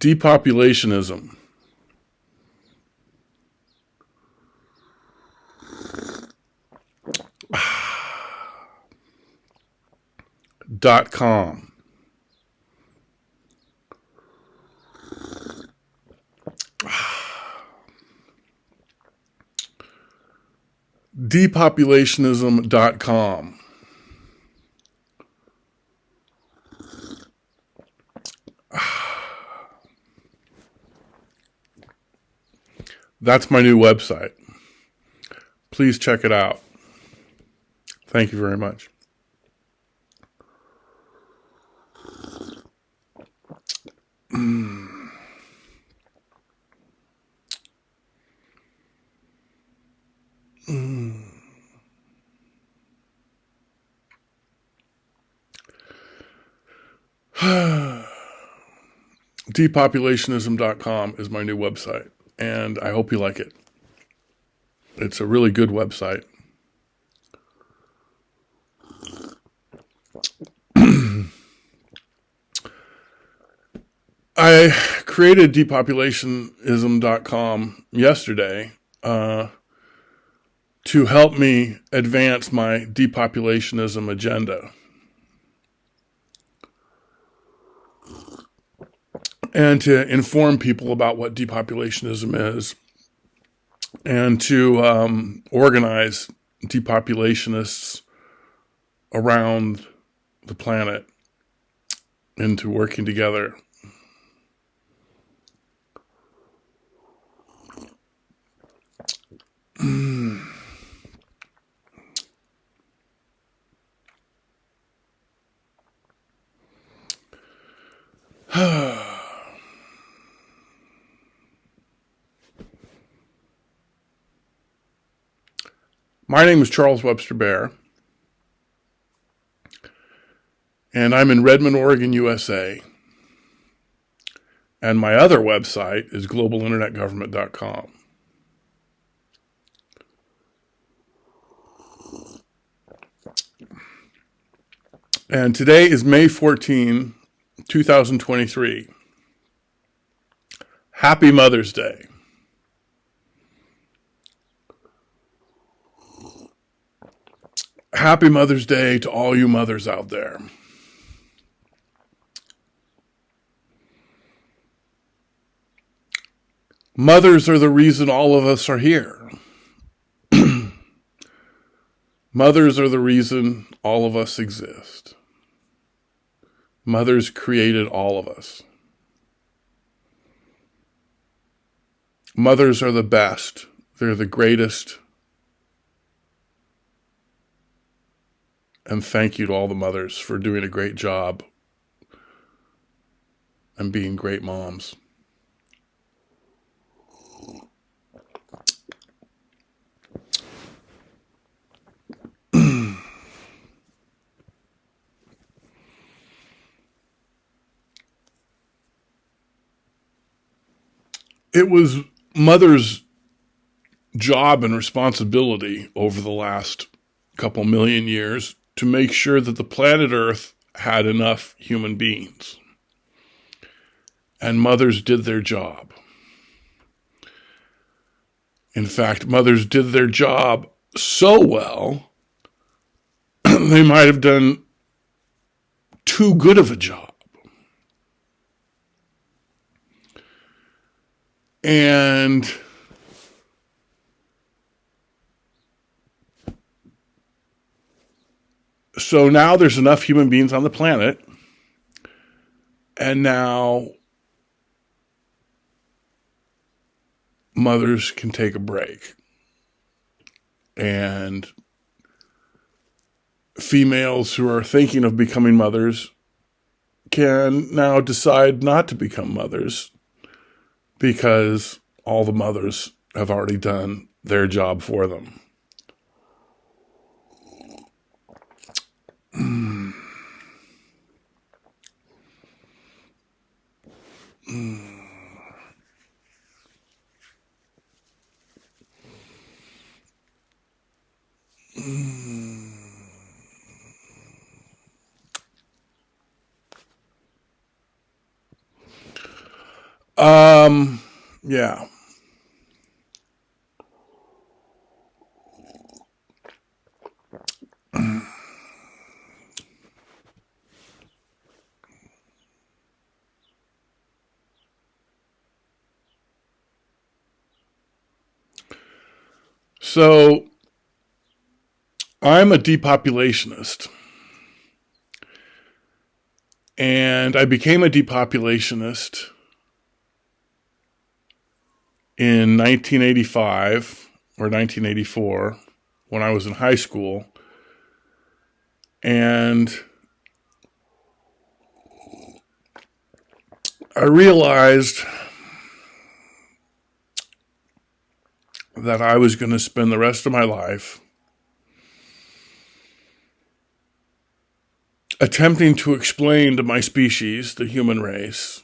Depopulationism. .com. Depopulationism.com. That's my new website. Please check it out. Thank you very much. Depopulationism.com is my new website, and I hope you like it. It's a really good website. I created depopulationism.com yesterday to help me advance my depopulationism agenda. And to inform people about what depopulationism is, and to organize depopulationists around the planet into working together. My name is Charles Webster Baer, and I'm in Redmond, Oregon, USA. And my other website is globalinternetgovernment.com. And today is May 14, 2023. Happy Mother's Day. Happy Mother's Day to all you mothers out there. Mothers are the reason all of us are here. Mothers are the reason all of us exist. Mothers created all of us. Mothers are the best. They're the greatest. And thank you to all the mothers for doing a great job and being great moms. It was mothers' job and responsibility over the last couple million years to make sure that the planet Earth had enough human beings. And mothers did their job. In fact, mothers did their job so well, they might have done too good of a job. And so now there's enough human beings on the planet, and now mothers can take a break. And females who are thinking of becoming mothers can now decide not to become mothers because all the mothers have already done their job for them. Yeah. So I'm a depopulationist. And I became a depopulationist in 1985 or 1984 when I was in high school. And I realized that I was going to spend the rest of my life attempting to explain to my species, the human race,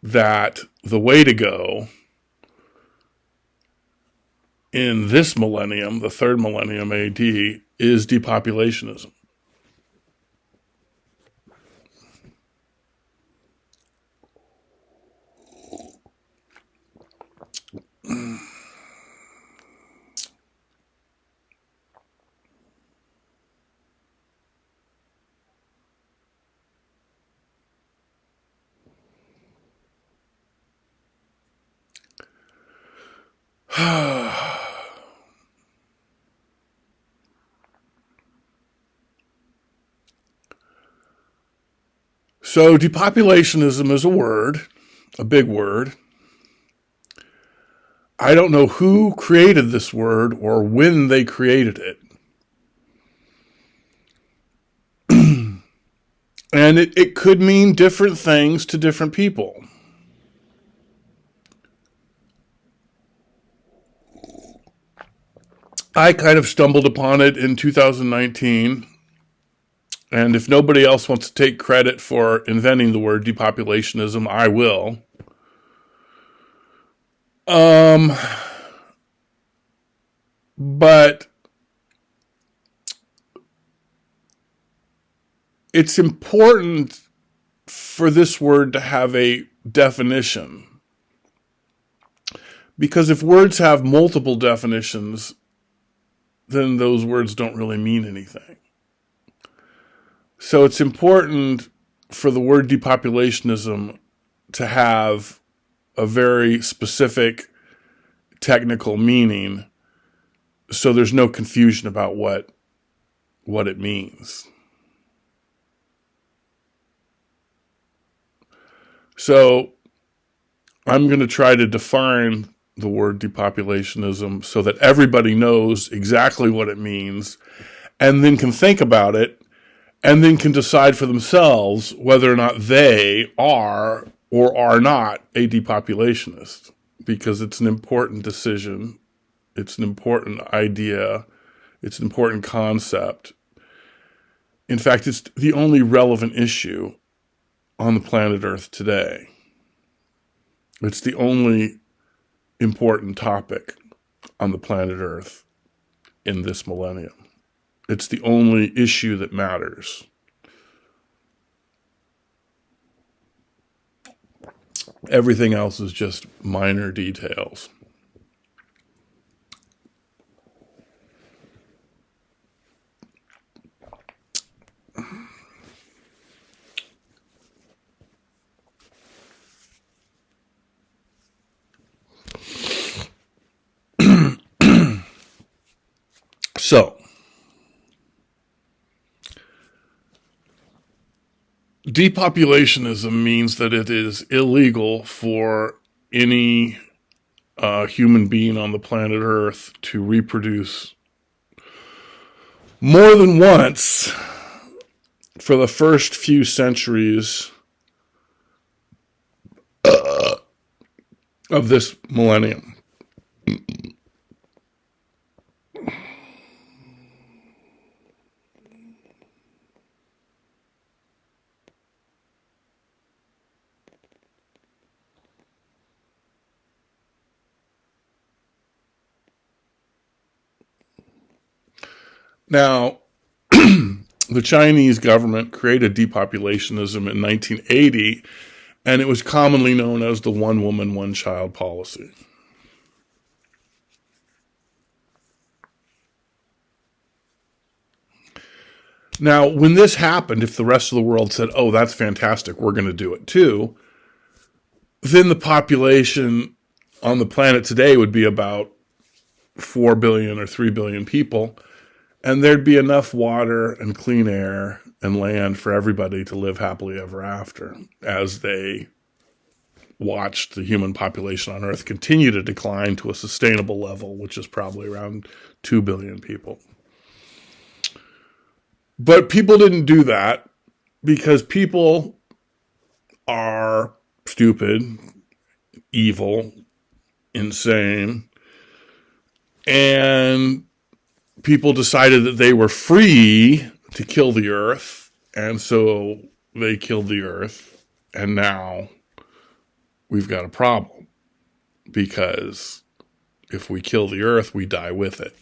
that the way to go in this millennium, the third millennium AD, is depopulationism. So depopulationism is a word, a big word. I don't know who created this word or when they created it. And it could mean different things to different people. I kind of stumbled upon it in 2019. And if nobody else wants to take credit for inventing the word depopulationism, I will. But it's important for this word to have a definition. Because if words have multiple definitions, then those words don't really mean anything. So it's important for the word depopulationism to have a very specific technical meaning, so there's no confusion about what it means. So I'm going to try to define the word depopulationism so that everybody knows exactly what it means and then can think about it and then can decide for themselves whether or not they are or are not a depopulationist, because it's an important decision. It's an important idea. It's an important concept. In fact, it's the only relevant issue on the planet Earth today. It's the only important topic on the planet Earth in this millennium. It's the only issue that matters. Everything else is just minor details. So, depopulationism means that it is illegal for any human being on the planet Earth to reproduce more than once for the first few centuries of this millennium. Now, the Chinese government created depopulationism in 1980 And it was commonly known as the one woman, one child policy. Now, when this happened, if the rest of the world said, oh, that's fantastic, we're going to do it too, then the population on the planet today would be about 4 billion or 3 billion people, and there'd be enough water and clean air and land for everybody to live happily ever after as they watched the human population on Earth continue to decline to a sustainable level, which is probably around 2 billion people. But people didn't do that because people are stupid, evil, insane, and people decided that they were free to kill the Earth, and so they killed the Earth, and now we've got a problem because if we kill the Earth, we die with it.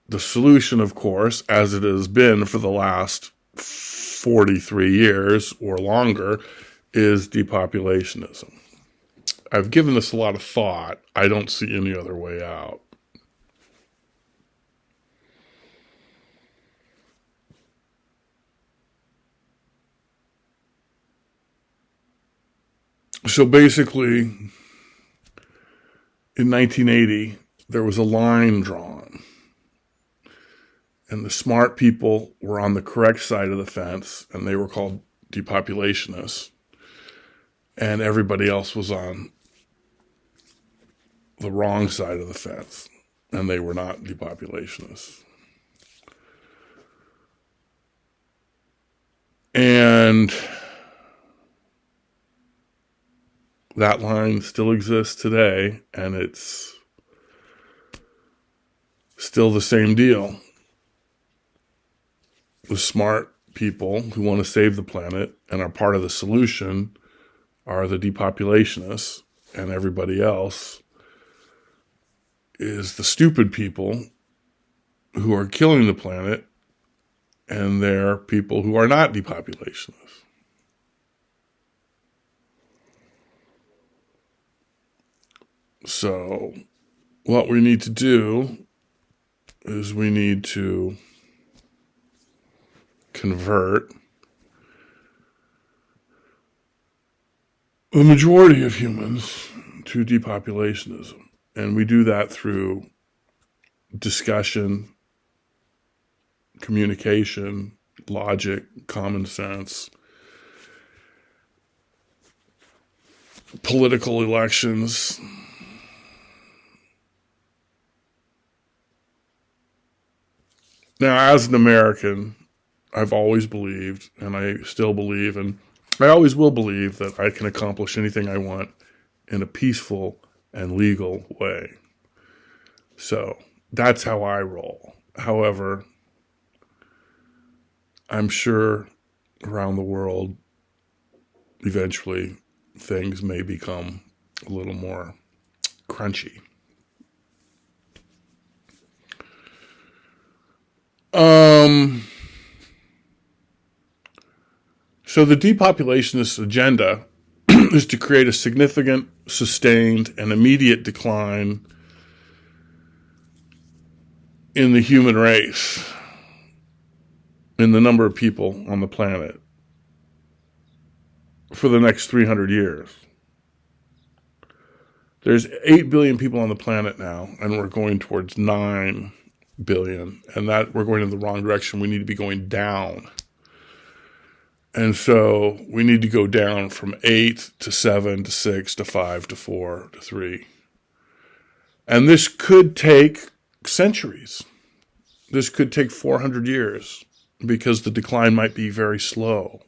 The solution, of course, as it has been for the last 43 years or longer, is depopulationism. I've given this a lot of thought. I don't see any other way out. So basically, in 1980, there was a line drawn. And the smart people were on the correct side of the fence, and they were called depopulationists. And everybody else was on the wrong side of the fence, and they were not depopulationists. And that line still exists today, and it's still the same deal. The smart people who want to save the planet and are part of the solution are the depopulationists, and everybody else is the stupid people who are killing the planet, and they're people who are not depopulationists. So what we need to do is we need to convert the majority of humans to depopulationism. And we do that through discussion, communication, logic, common sense, political elections. Now, as an American, I've always believed, and I still believe, and I always will believe that I can accomplish anything I want in a peaceful and legal way. So that's how I roll. However, I'm sure around the world, eventually, things may become a little more crunchy. So the depopulationist agenda is to create a significant, sustained, and immediate decline in the human race, in the number of people on the planet for the next 300 years. There's 8 billion people on the planet now, and we're going towards 9 billion, and that we're going in the wrong direction. We need to be going down. And so we need to go down from 8 to 7 to 6 to 5 to 4 to 3. And this could take centuries. This could take 400 years because the decline might be very slow.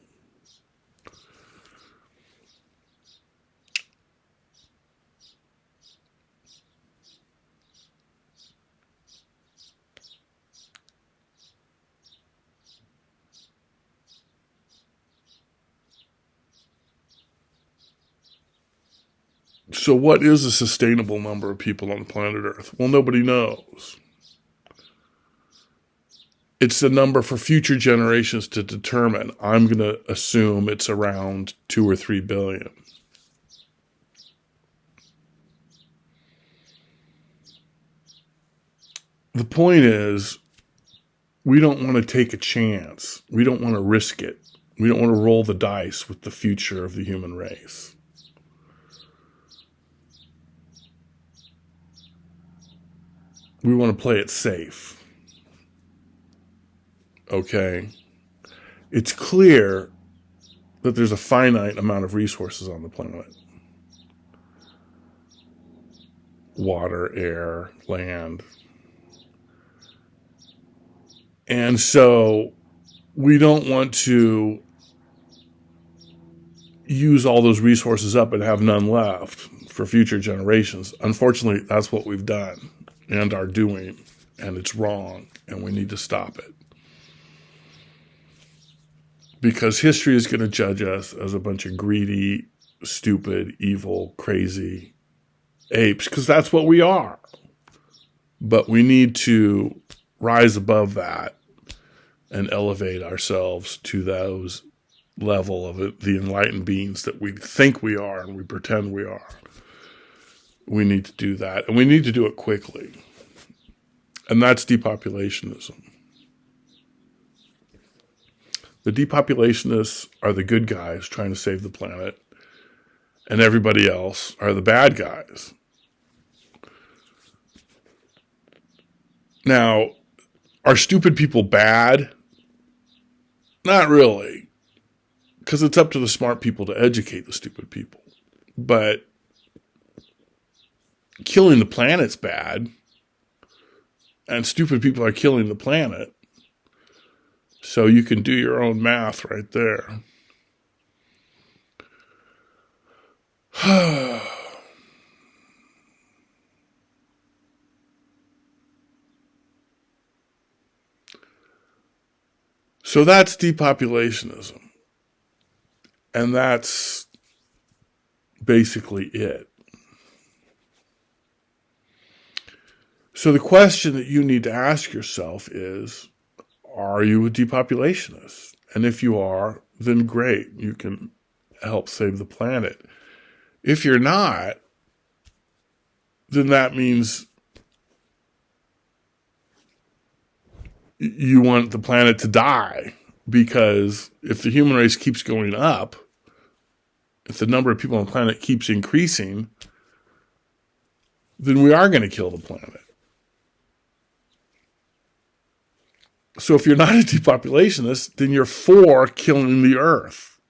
So what is a sustainable number of people on planet Earth? Well, nobody knows. It's the number for future generations to determine. I'm going to assume it's around 2 or 3 billion. The point is, we don't want to take a chance. We don't want to risk it. We don't want to roll the dice with the future of the human race. We want to play it safe. Okay? It's clear that there's a finite amount of resources on the planet. Water, air, land. And so we don't want to use all those resources up and have none left for future generations. Unfortunately, that's what we've done and are doing, and it's wrong, and we need to stop it. Because history is going to judge us as a bunch of greedy, stupid, evil, crazy apes, because that's what we are. But we need to rise above that and elevate ourselves to those level of it, the enlightened beings that we think we are and we pretend we are. We need to do that, and we need to do it quickly. And that's depopulationism. The depopulationists are the good guys trying to save the planet, and everybody else are the bad guys. Now, are stupid people bad? Not really, because it's up to the smart people to educate the stupid people. But killing the planet's bad, and stupid people are killing the planet. So you can do your own math right there. So that's depopulationism. And that's basically it. So the question that you need to ask yourself is, are you a depopulationist? And if you are, then great, you can help save the planet. If you're not, then that means you want the planet to die, because if the human race keeps going up, if the number of people on the planet keeps increasing, then we are going to kill the planet. So if you're not a depopulationist, then you're for killing the earth.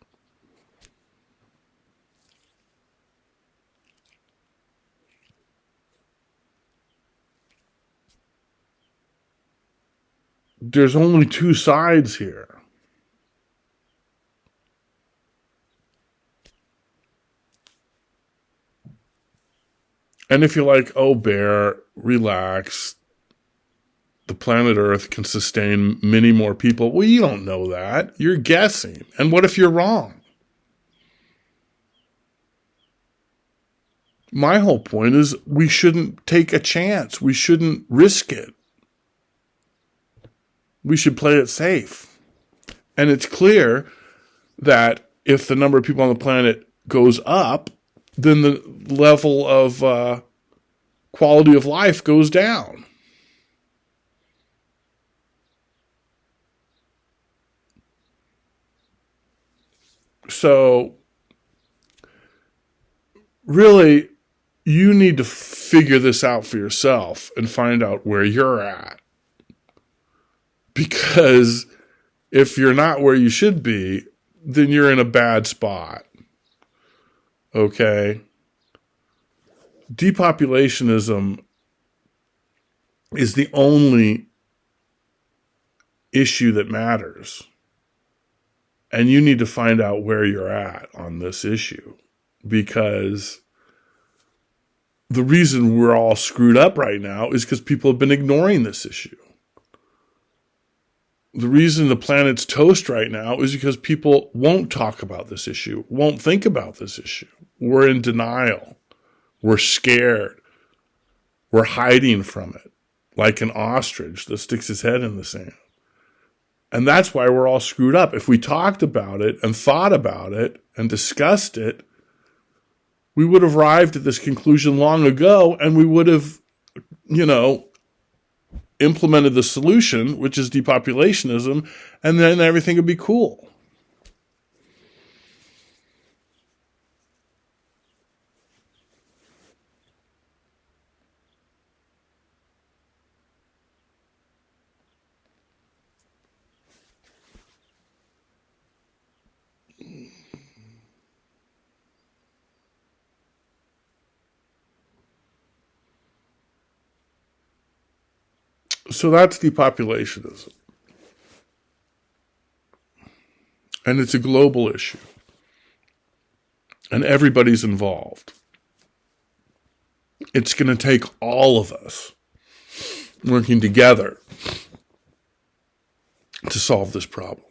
There's only two sides here. And if you're like, oh, Baer, relax, the planet Earth can sustain many more people. Well, you don't know that. You're guessing. And what if you're wrong? My whole point is we shouldn't take a chance. We shouldn't risk it. We should play it safe. And it's clear that if the number of people on the planet goes up, then the level of quality of life goes down. So, really, you need to figure this out for yourself and find out where you're at. Because if you're not where you should be, then you're in a bad spot. Okay? Depopulationism is the only issue that matters. And you need to find out where you're at on this issue, because the reason we're all screwed up right now is because people have been ignoring this issue. The reason the planet's toast right now is because people won't talk about this issue, won't think about this issue. We're in denial. We're scared. We're hiding from it, like an ostrich that sticks his head in the sand. And that's why we're all screwed up. If we talked about it and thought about it and discussed it, we would have arrived at this conclusion long ago, and we would have, implemented the solution, which is depopulationism, and then everything would be cool. So that's depopulationism. And it's a global issue. And everybody's involved. It's going to take all of us working together to solve this problem.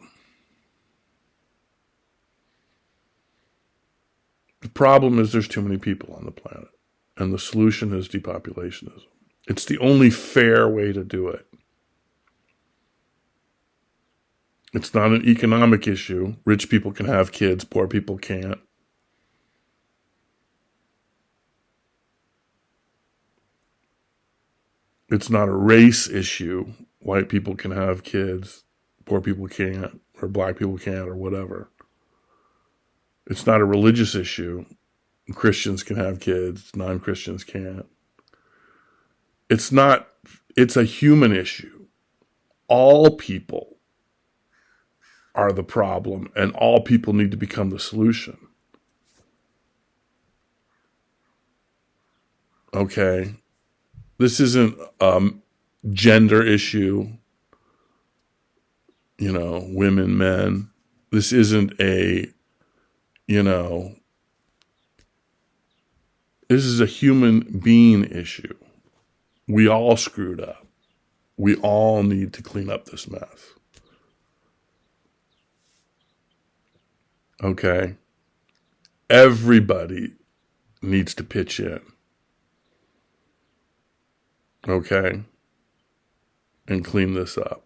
The problem is there's too many people on the planet. And the solution is depopulationism. It's the only fair way to do it. It's not an economic issue. Rich people can have kids, poor people can't. It's not a race issue. White people can have kids, poor people can't, or black people can't, or whatever. It's not a religious issue. Christians can have kids, non-Christians can't. It's a human issue. All people are the problem, and all people need to become the solution. Okay? This isn't a gender issue, women, men. This isn't this is a human being issue. We all screwed up. We all need to clean up this mess. Okay? Everybody needs to pitch in. Okay? And clean this up.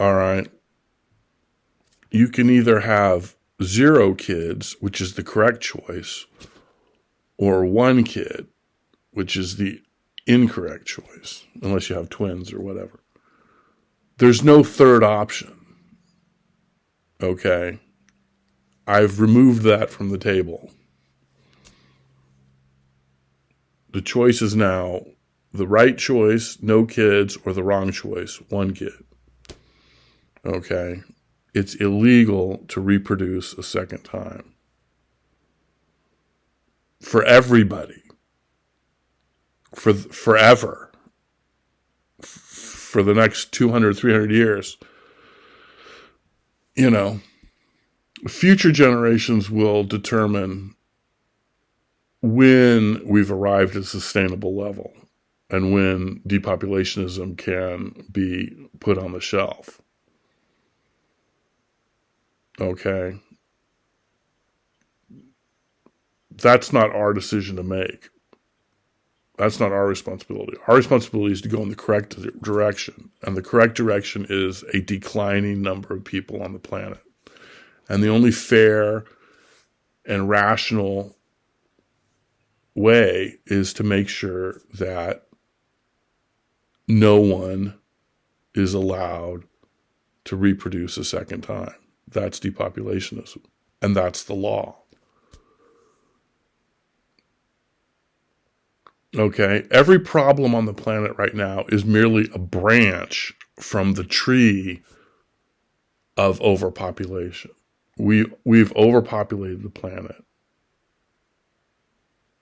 All right. You can either have 0 kids, which is the correct choice, or 1 kid, which is the incorrect choice, unless you have twins or whatever. There's no third option. Okay? I've removed that from the table. The choice is now the right choice, no kids, or the wrong choice, 1 kid. Okay? It's illegal to reproduce a second time. For everybody. Forever. For the next 200, 300 years. Future generations will determine when we've arrived at a sustainable level and when depopulationism can be put on the shelf. Okay? That's not our decision to make. That's not our responsibility. Our responsibility is to go in the correct direction. And the correct direction is a declining number of people on the planet. And the only fair and rational way is to make sure that no one is allowed to reproduce a second time. That's depopulationism. And that's the law. Okay? Every problem on the planet right now is merely a branch from the tree of overpopulation. We've overpopulated the planet.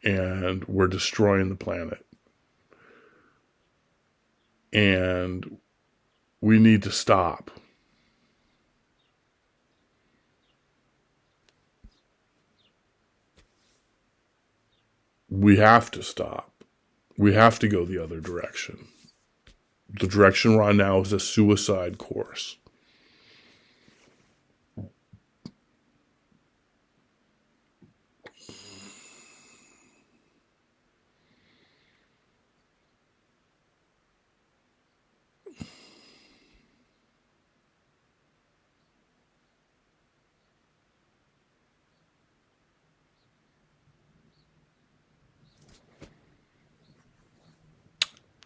And we're destroying the planet. And we need to stop. We have to stop. We have to go the other direction. The direction we're on now is a suicide course.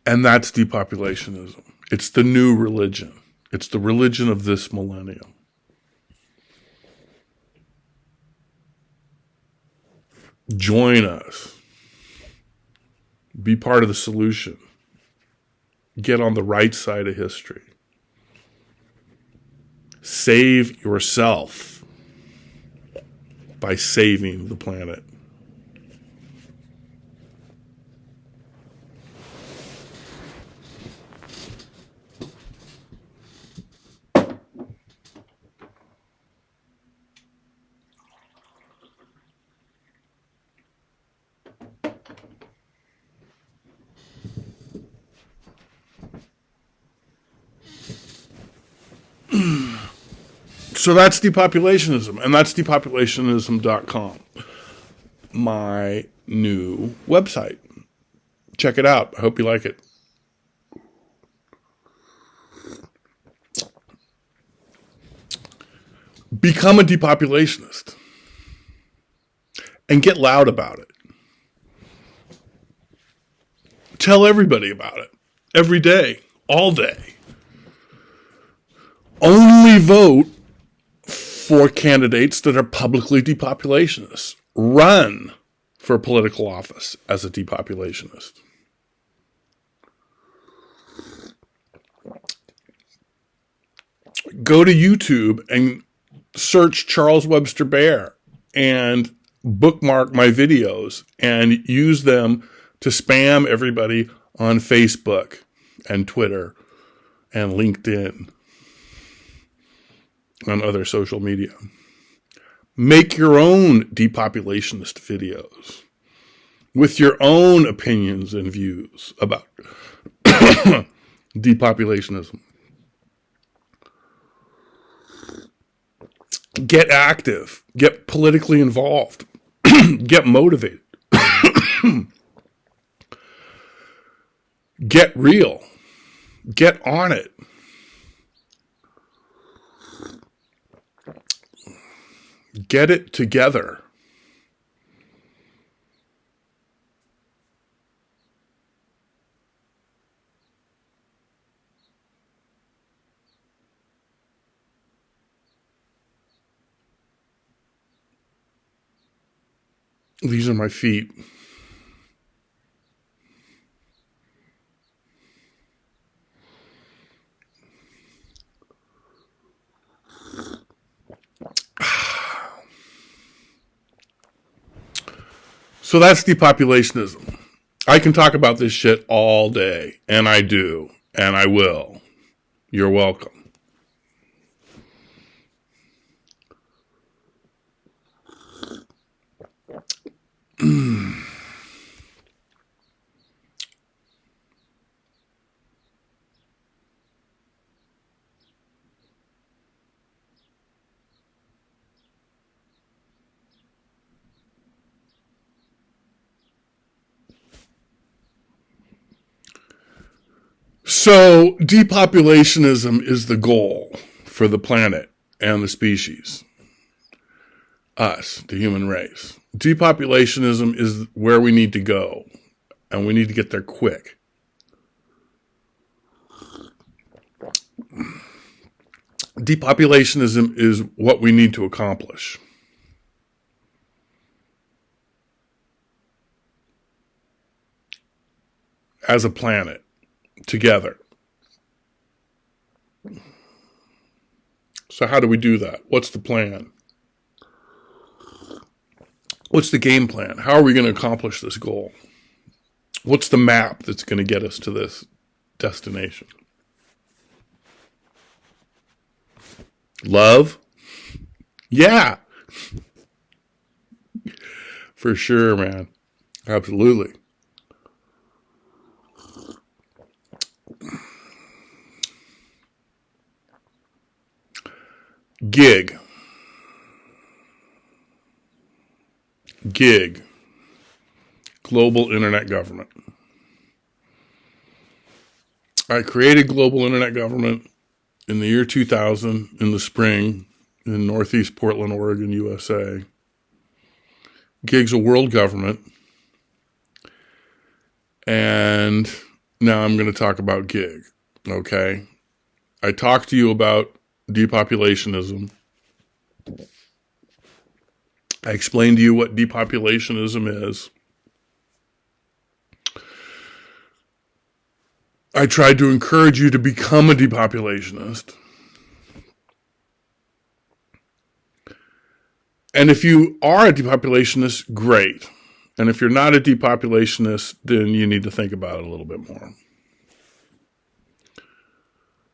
And that's depopulationism. It's the new religion. It's the religion of this millennium. Join us. Be part of the solution. Get on the right side of history. Save yourself by saving the planet. So that's depopulationism, and that's depopulationism.com, my new website. Check it out. I hope you like it. Become a depopulationist and get loud about it. Tell everybody about it every day, all day. Only vote for candidates that are publicly depopulationists. Run for political office as a depopulationist. Go to YouTube and search Charles Webster Baer and bookmark my videos and use them to spam everybody on Facebook and Twitter and LinkedIn and other social media. Make your own depopulationist videos with your own opinions and views about depopulationism. Get active. Get politically involved. Get motivated. Get real. Get on it. Get it together. These are my feet. So that's depopulationism. I can talk about this shit all day, and I do, and I will. You're welcome. So depopulationism is the goal for the planet and the species. Us, the human race. Depopulationism is where we need to go, and we need to get there quick. Depopulationism is what we need to accomplish. As a planet, together. So how do we do that? What's the plan? What's the game plan? How are we going to accomplish this goal? What's the map that's going to get us to this destination? Love? Yeah. For sure, man. Absolutely. Gig. Global Internet Government. I created global Internet Government in the year 2000 in the spring in Northeast Portland, Oregon, USA. Gig's a world government. And Now I'm going to talk about gig, okay? I talked to you about depopulationism. I explained to you what depopulationism is. I tried to encourage you to become a depopulationist. And if you are a depopulationist, great. And if you're not a depopulationist, then you need to think about it a little bit more.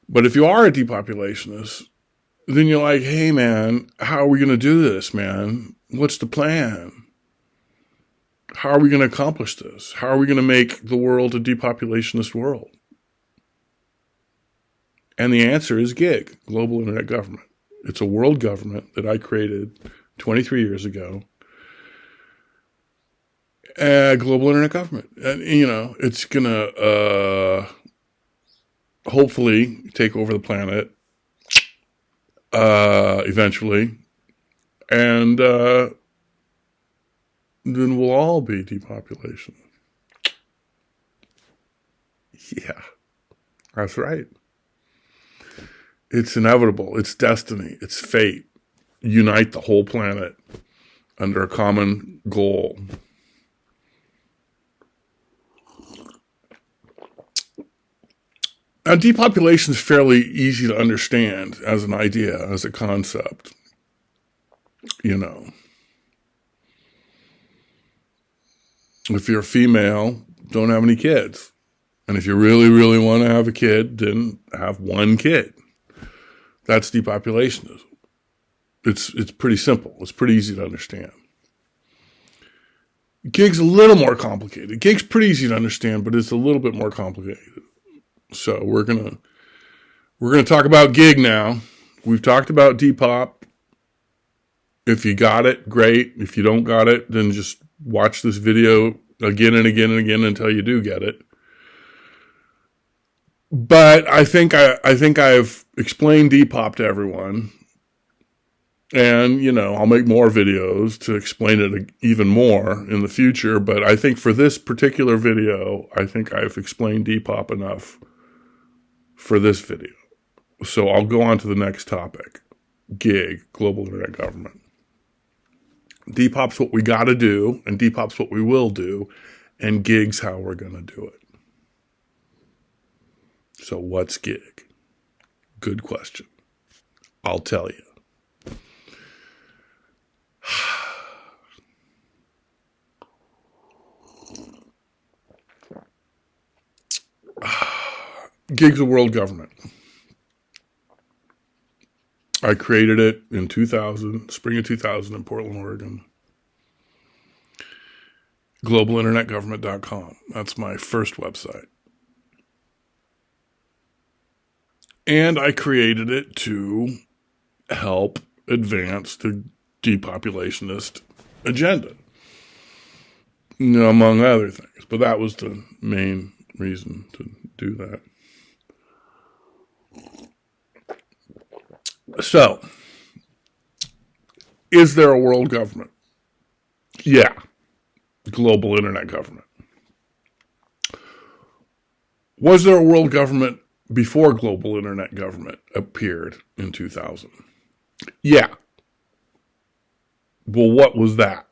But if you are a depopulationist, then you're like, hey, man, how are we going to do this, man? What's the plan? How are we going to accomplish this? How are we going to make the world a depopulationist world? And the answer is GIG, Global Internet Government. It's a world government that I created 23 years ago. Global Internet Government. And, it's going to hopefully take over the planet eventually. And then we'll all be depopulation. Yeah, that's right. It's inevitable. It's destiny. It's fate. Unite the whole planet under a common goal. Now, depopulation is fairly easy to understand as an idea, as a concept. If you're a female, don't have any kids. And if you really, really want to have a kid, then have one kid. That's depopulationism. It's pretty simple. It's pretty easy to understand. Gig's a little more complicated. Gig's pretty easy to understand, but it's a little bit more complicated. So we're gonna talk about gig now. We've talked about Depop. If you got it, great. If you don't got it, then just watch this video again and again and again until you do get it. But I think I've explained Depop to everyone. And, I'll make more videos to explain it even more in the future. But I think for this particular video, I think I've explained Depop enough for this video. So I'll go on to the next topic. GIG, Global Internet Government. Depop's what we got to do, and Depop's what we will do, and GIG's how we're going to do it. So what's gig? Good question. I'll tell you. GIG's a world government. I created it in 2000, spring of 2000 in Portland, Oregon. GlobalInternetGovernment.com. That's my first website. And I created it to help advance the depopulationist agenda, among other things. But that was the main reason to do that. So, is there a world government? Yeah. Global Internet Government. Was there a world government before Global Internet Government appeared in 2000? Yeah. Well, what was that?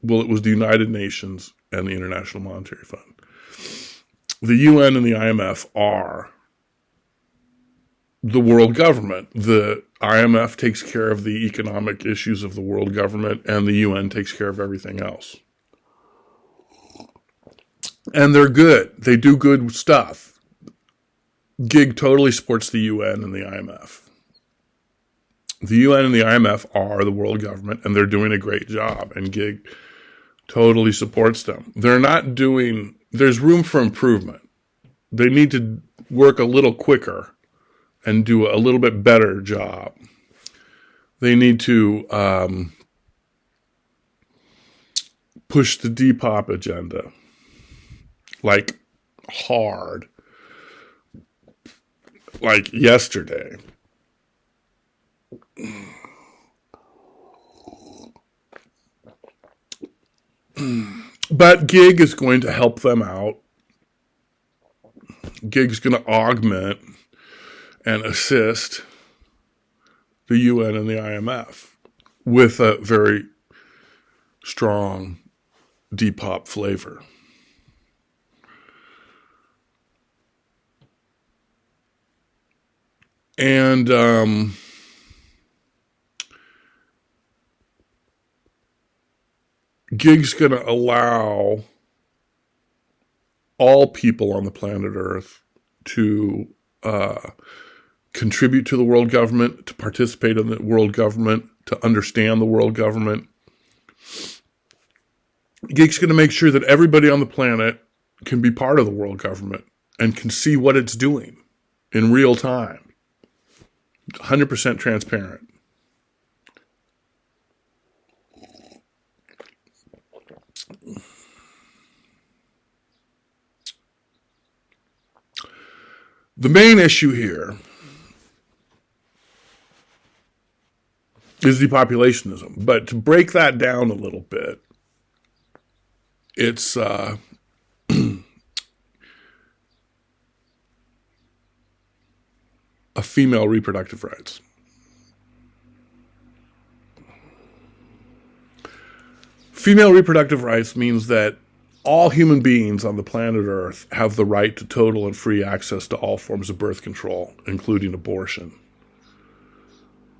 Well, it was the United Nations and the International Monetary Fund. The UN and the IMF are the world government. The IMF takes care of the economic issues of the world government, and the UN takes care of everything else. And they're good. They do good stuff. GIG totally supports the UN and the IMF. The UN and the IMF are the world government, and they're doing a great job, and GIG totally supports them. There's room for improvement. They need to work a little quicker and do a little bit better job. They need to push the Depop agenda, like hard, like yesterday. But GIG is going to help them out Gig's going to augment and assist the UN and the IMF with a very strong depop flavor. And Gig's going to allow all people on the planet Earth to contribute to the world government, to participate in the world government, to understand the world government. Gig's going to make sure that everybody on the planet can be part of the world government and can see what it's doing in real time. 100% transparent. The main issue here is depopulationism. But to break that down a little bit, it's a female reproductive rights. Female reproductive rights means that all human beings on the planet Earth have the right to total and free access to all forms of birth control, including abortion.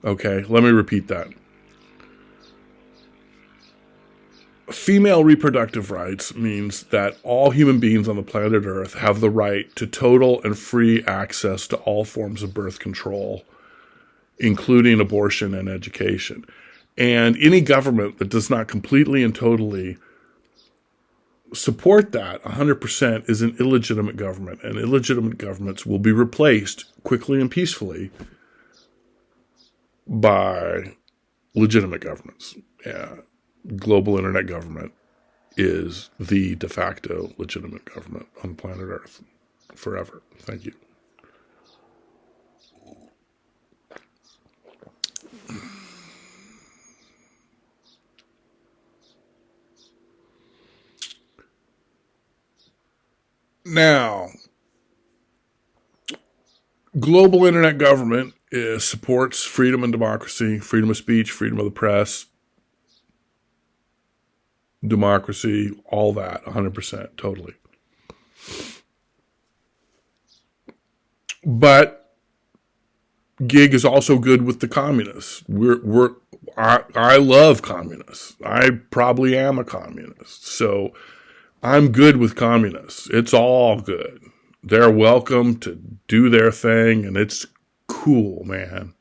Okay, let me repeat that. Female reproductive rights means that all human beings on the planet Earth have the right to total and free access to all forms of birth control, including abortion and education. And any government that does not completely and totally support that 100% is an illegitimate government, and illegitimate governments will be replaced quickly and peacefully by legitimate governments. Global internet government is the de facto legitimate government on planet Earth forever. Thank you. Now, global internet government supports freedom and democracy, freedom of speech, freedom of the press, democracy, all that, 100%, totally. But Gig is also good with the communists. I love communists. I probably am a communist. So I'm good with communists. It's all good. They're welcome to do their thing, and it's cool, man.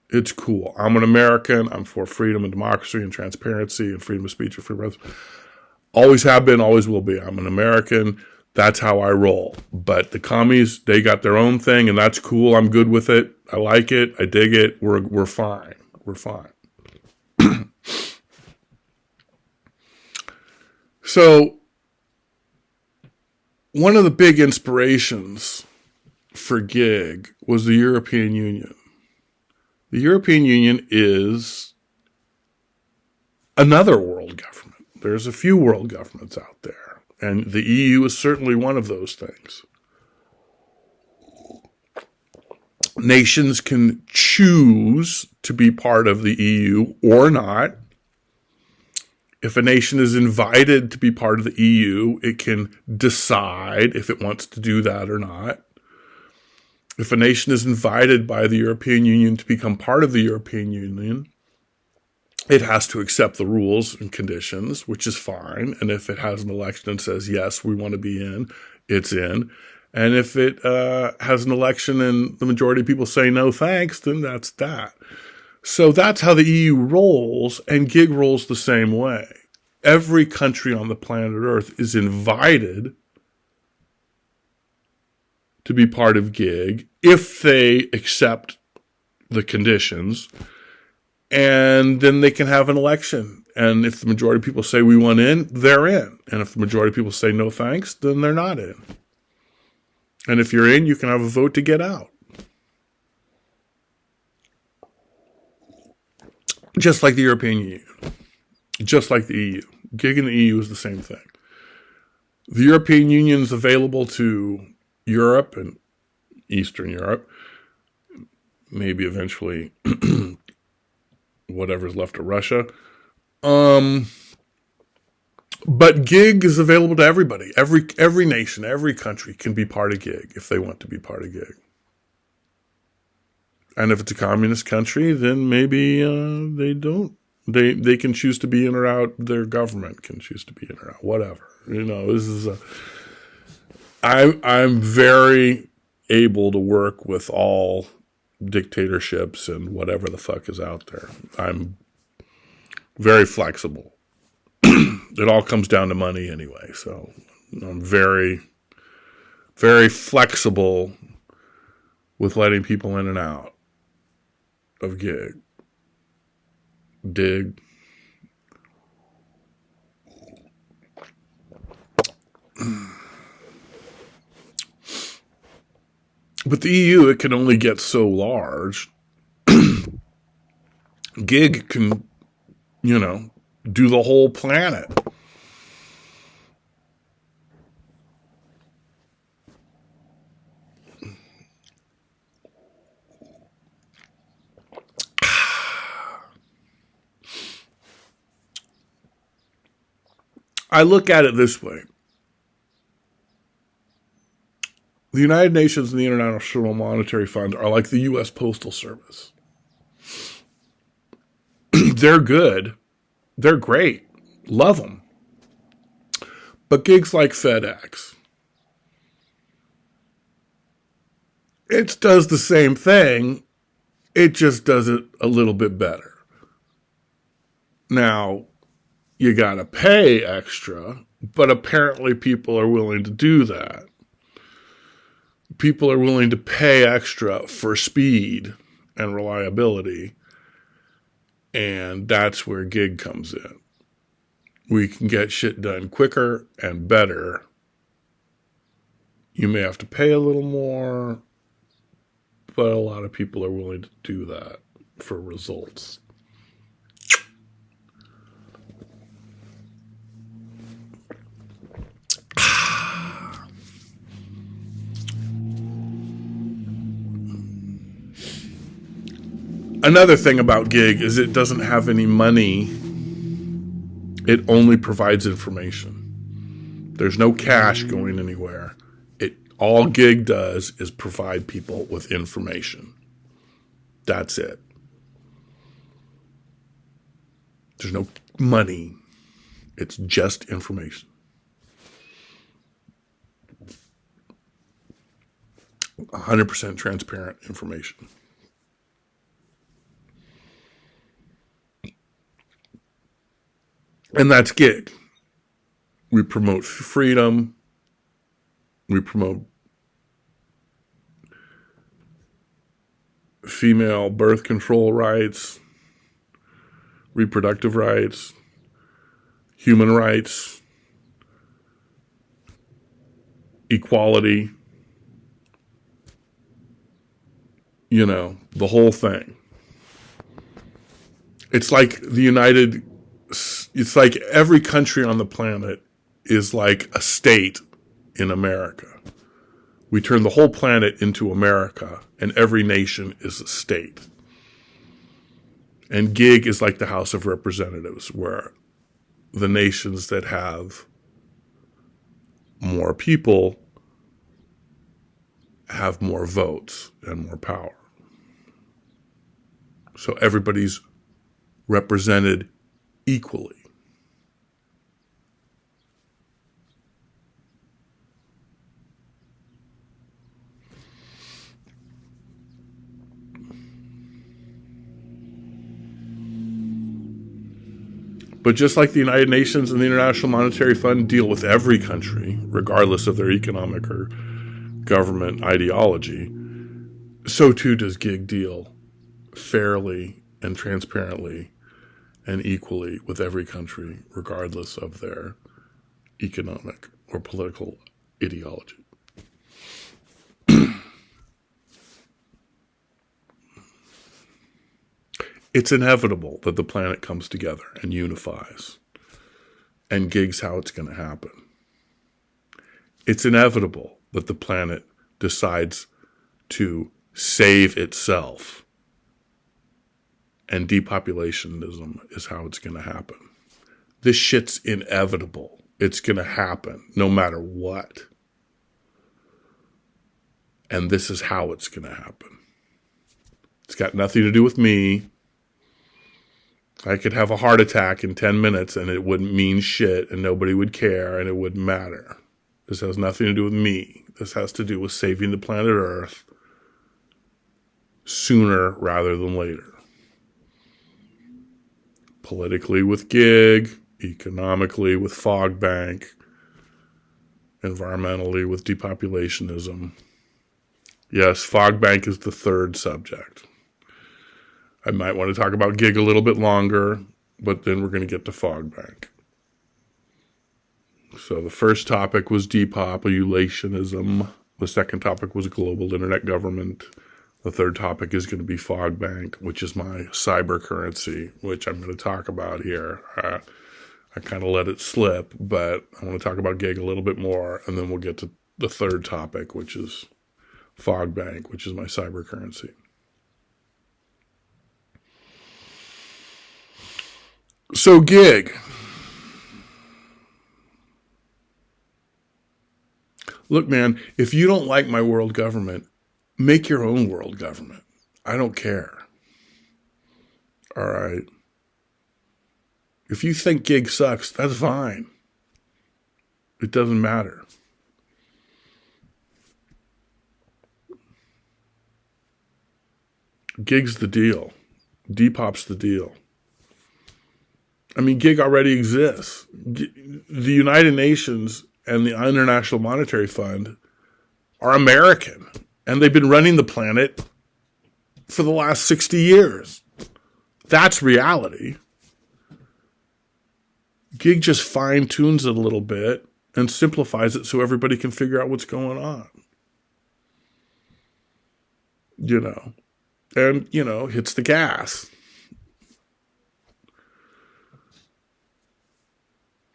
It's cool. I'm an American. I'm for freedom and democracy and transparency and freedom of speech and freedom of press. Always have been, always will be. I'm an American. That's how I roll. But the commies, they got their own thing, and that's cool. I'm good with it. I like it. I dig it. We're fine. We're fine. So, one of the big inspirations for Gig was the European Union. The European Union is another world government. There's a few world governments out there, and the EU is certainly one of those things. Nations can choose to be part of the EU or not. If a nation is invited to be part of the EU, it can decide if it wants to do that or not. If a nation is invited by the European Union to become part of the European Union, it has to accept the rules and conditions, which is fine. And if it has an election and says, yes, we want to be in, it's in. And if it has an election and the majority of people say no thanks, then that's that. So that's how the EU rolls, and Gig rolls the same way. Every country on the planet Earth is invited to be part of Gig if they accept the conditions, and then they can have an election. And if the majority of people say we want in, they're in. And if the majority of people say no thanks, then they're not in. And if you're in, you can have a vote to get out. Just like the European Union. Just like the EU. Gig in the EU is the same thing. The European Union is available to Europe and Eastern Europe, maybe eventually whatever's left of Russia. But gig is available to everybody. Every nation, every country can be part of gig if they want to be part of gig. And if it's a communist country, then maybe they don't. They can choose to be in or out. Their government can choose to be in or out. Whatever. This is I'm very able to work with all dictatorships and whatever the fuck is out there. I'm very flexible. It all comes down to money anyway. So I'm very, very flexible with letting people in and out of gig. Dig. But the EU, it can only get so large. Gig can, do the whole planet. I look at it this way. The United Nations and the International Monetary Fund are like the U.S. Postal Service. They're good. They're great. Love them. But gigs like FedEx, it does the same thing. It just does it a little bit better. Now, you got to pay extra, but apparently people are willing to do that. People are willing to pay extra for speed and reliability, and that's where gig comes in. We can get shit done quicker and better. You may have to pay a little more, but a lot of people are willing to do that for results. Another thing about gig is it doesn't have any money. It only provides information. There's no cash going anywhere. All gig does is provide people with information. That's it. There's no money. It's just information. 100% transparent information. And that's gig. We promote freedom. We promote female birth control rights, reproductive rights, human rights, equality, the whole thing. It's like it's like every country on the planet is like a state in America. We turn the whole planet into America, and every nation is a state. And gig is like the House of Representatives, where the nations that have more people have more votes and more power. So everybody's represented equally. But just like the United Nations and the International Monetary Fund deal with every country, regardless of their economic or government ideology, so too does gig deal fairly and transparently and equally with every country, regardless of their economic or political ideology. It's inevitable that the planet comes together and unifies, and gig's how it's going to happen. It's inevitable that the planet decides to save itself. And depopulationism is how it's going to happen. This shit's inevitable. It's going to happen no matter what. And this is how it's going to happen. It's got nothing to do with me. I could have a heart attack in 10 minutes and it wouldn't mean shit and nobody would care and it wouldn't matter. This has nothing to do with me. This has to do with saving the planet Earth sooner rather than later. Politically with gig, economically with fog bank, environmentally with depopulationism. Yes, fog bank is the third subject. I might want to talk about gig a little bit longer, but then we're going to get to fog bank. So the first topic was depopulationism. The second topic was global internet government. The third topic is going to be fog bank, which is my cyber currency, which I'm going to talk about here. I kind of let it slip, but I want to talk about gig a little bit more, and then we'll get to the third topic, which is fog bank, which is my cyber currency. So gig. Look, man, if you don't like my world government, make your own world government. I don't care. All right. If you think gig sucks, that's fine. It doesn't matter. Gig's the deal. Depop's the deal. I mean, gig already exists. The United Nations and the International Monetary Fund are American, and they've been running the planet for the last 60 years. That's reality. Gig just fine-tunes it a little bit and simplifies it so everybody can figure out what's going on. And, hits the gas.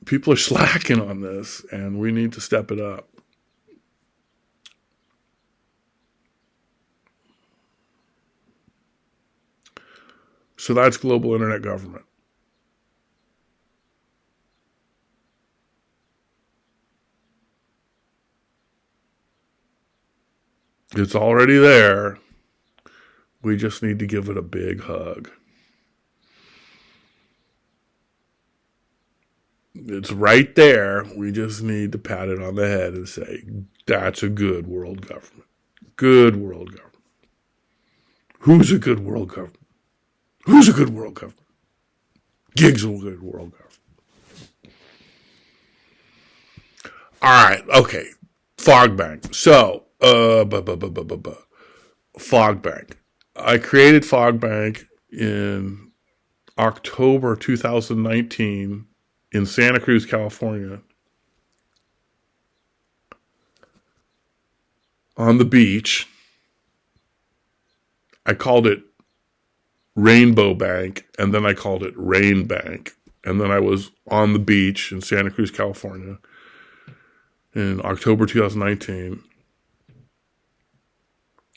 People are slacking on this, and we need to step it up. So that's global internet government. It's already there. We just need to give it a big hug. It's right there. We just need to pat it on the head and say, that's a good world government. Good world government. Who's a good world government? Who's a good world government? Gig's a good world government. All right. Okay. Fog bank. So, fog bank. I created fog bank in October 2019 in Santa Cruz, California, on the beach. I called it Rainbow Bank, and then I called it Rain Bank. And then I was on the beach in Santa Cruz, California in October 2019.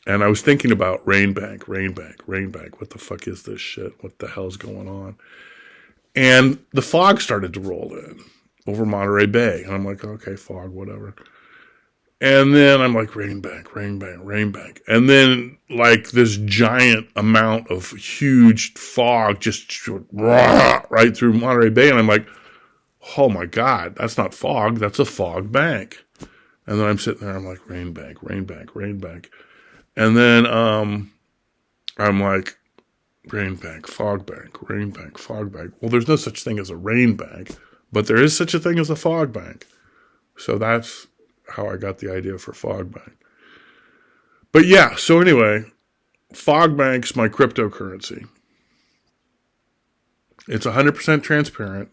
And I was thinking about Rain Bank. What the fuck is this shit? What the hell's going on? And the fog started to roll in over Monterey Bay. And I'm like, okay, fog, whatever. And then I'm like, Rain Bank. And then like this giant amount of huge fog just right through Monterey Bay. And I'm like, oh my God, that's not fog. That's a fog bank. And then I'm sitting there, I'm like, Rain Bank. And then I'm like, Rain Bank, fog bank. Well, there's no such thing as a rain bank, but there is such a thing as a fog bank. So that's how I got the idea for fog bank. But yeah, so anyway, fog bank's my cryptocurrency. It's 100% transparent.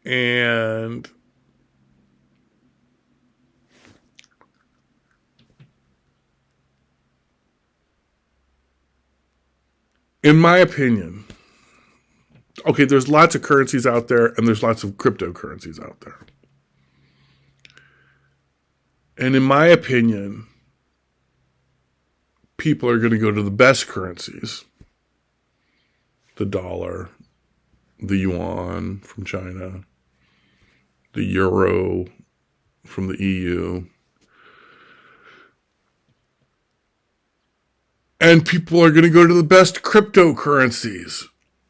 And in my opinion, okay, there's lots of currencies out there and there's lots of cryptocurrencies out there. And in my opinion, people are going to go to the best currencies. The dollar, the yuan from China, the euro from the EU. And people are going to go to the best cryptocurrencies.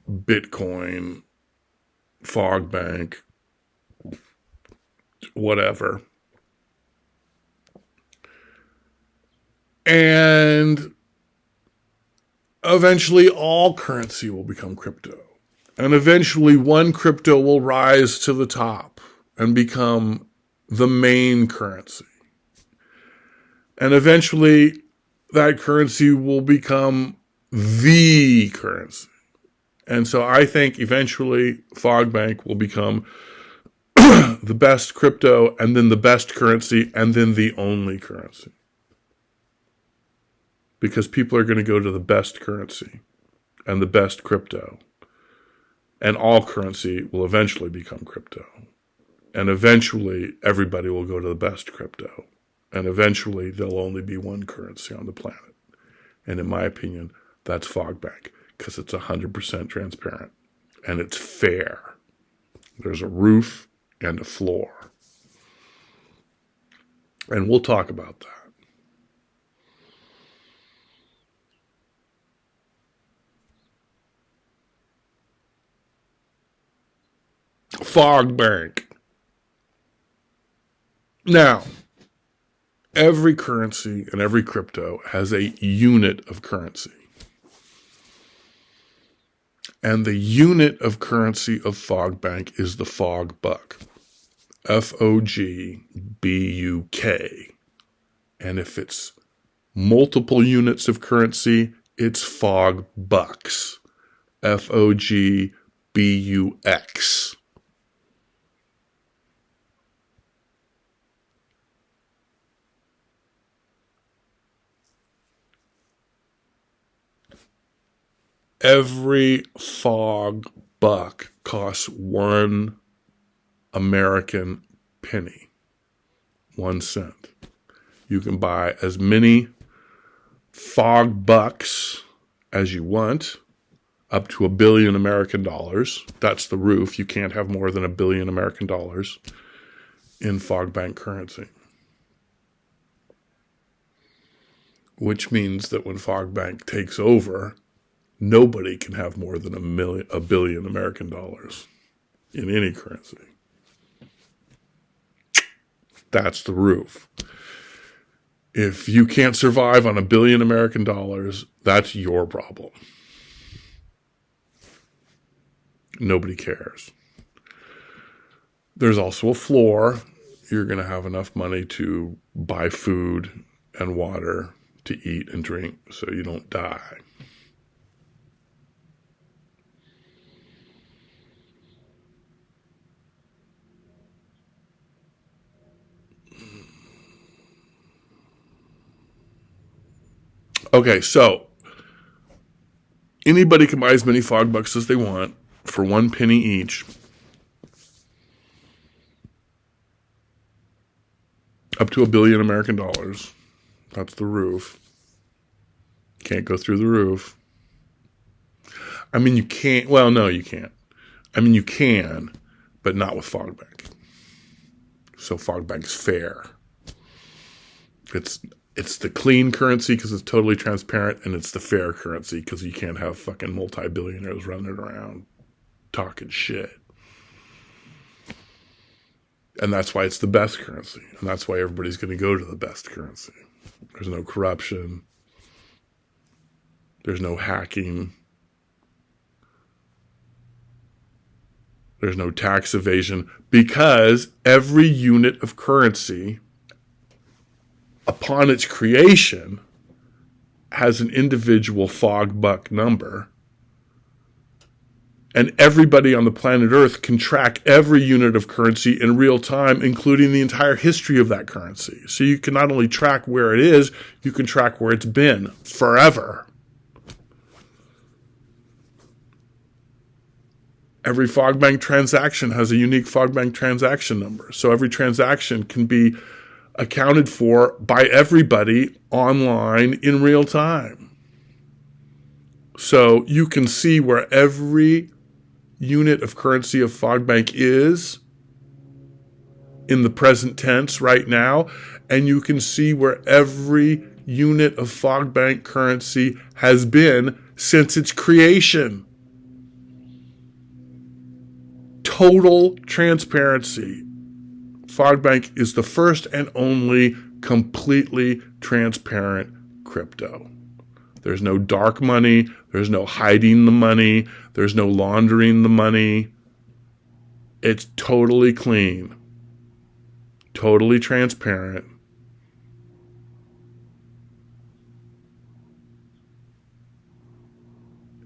Bitcoin, Fog Bank, whatever. And eventually all currency will become crypto. And eventually one crypto will rise to the top and become the main currency. And eventually that currency will become the currency. And so I think eventually Fog Bank will become the best crypto, and then the best currency, and then the only currency. Because people are going to go to the best currency and the best crypto. And all currency will eventually become crypto. And eventually everybody will go to the best crypto. And eventually there'll only be one currency on the planet. And in my opinion, that's Fog Bank, because it's 100% transparent and it's fair. There's a roof and a floor. And we'll talk about that. Fog Bank. Now, every currency and every crypto has a unit of currency. And the unit of currency of Fog Bank is the Fog Buck. Fogbuk. And if it's multiple units of currency, it's Fog Bucks. Fogbux. Every Fog Buck costs 1 American penny, 1 cent. You can buy as many Fog Bucks as you want, up to $1 billion American dollars. That's the roof. You can't have more than $1 billion American dollars in Fog Bank currency. Which means that when Fog Bank takes over, nobody can have more than $1 billion American dollars in any currency. That's the roof. If you can't survive on $1 billion American dollars, that's your problem. Nobody cares. There's also a floor. You're going to have enough money to buy food and water to eat and drink so you don't die. Okay, so anybody can buy as many Fog Bucks as they want for 1 penny each. Up to $1 billion American dollars. That's the roof. Can't go through the roof. I mean, you can't. Well, no, you can't. I mean, you can, but not with Fog Bank. So Fog Bank's fair. It's the clean currency because it's totally transparent, and it's the fair currency because you can't have fucking multi-billionaires running around talking shit. And that's why it's the best currency. And that's why everybody's going to go to the best currency. There's no corruption. There's no hacking. There's no tax evasion, because every unit of currency, upon its creation, has an individual Fog Buck number. And everybody on the planet Earth can track every unit of currency in real time, including the entire history of that currency. So you can not only track where it is, you can track where it's been forever. Every Fogbank transaction has a unique Fogbank transaction number. So every transaction can be accounted for by everybody online in real time. So you can see where every unit of currency of Fogbank is in the present tense right now, and you can see where every unit of Fogbank currency has been since its creation. Total transparency. Fogbank is the first and only completely transparent crypto. There's no dark money. There's no hiding the money. There's no laundering the money. It's totally clean. Totally transparent.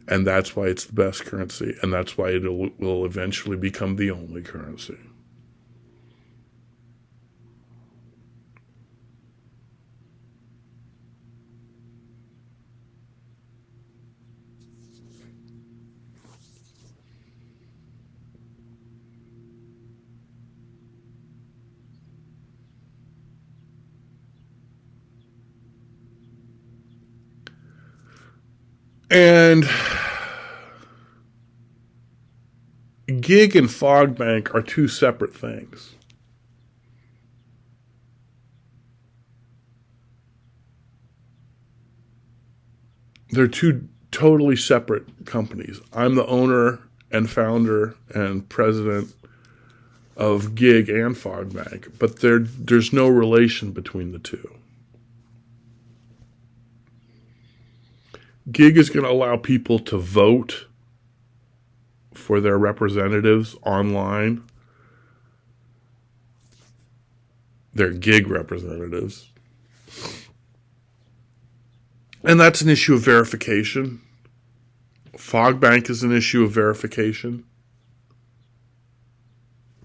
And that's why it's the best currency. And that's why it will eventually become the only currency. And Gig and Fogbank are two separate things. They're two totally separate companies. I'm the owner and founder and president of Gig and Fogbank, but there's no relation between the two. Gig is going to allow people to vote for their representatives online. Their Gig representatives. And that's an issue of verification. Fogbank is an issue of verification.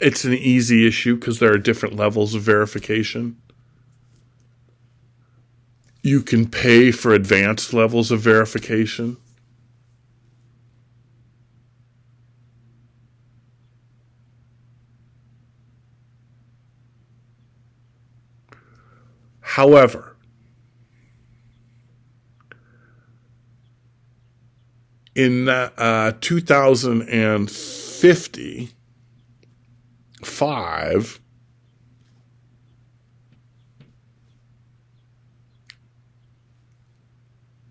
It's an easy issue because there are different levels of verification. You can pay for advanced levels of verification. However, in 2055,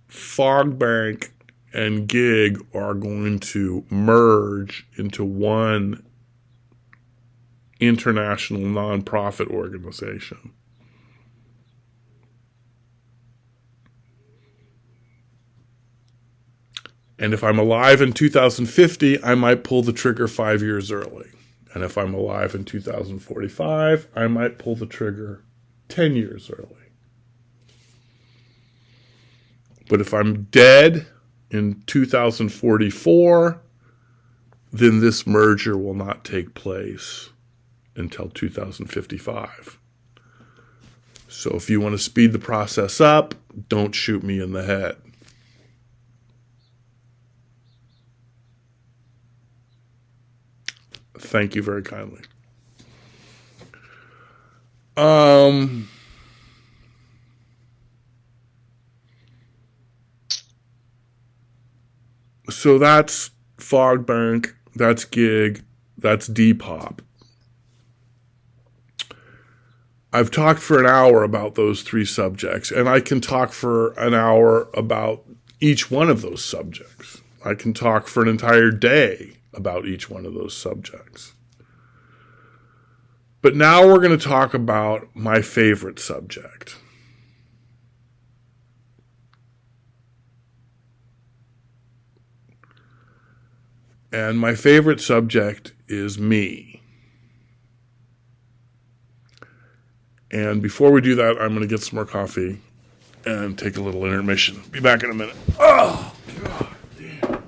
Fogbank and Gig are going to merge into one international nonprofit organization. And if I'm alive in 2050, I might pull the trigger 5 years early. And if I'm alive in 2045, I might pull the trigger 10 years early. But if I'm dead in 2044, then this merger will not take place until 2055. So if you want to speed the process up, don't shoot me in the head. Thank you very kindly. So that's Fogbank, that's Gig, that's Depop. I've talked for an hour about those three subjects, and I can talk for an hour about each one of those subjects. I can talk for an entire day about each one of those subjects. But now we're going to talk about my favorite subject. And my favorite subject is me. And before we do that, I'm going to get some more coffee and take a little intermission. Be back in a minute. Oh, God damn.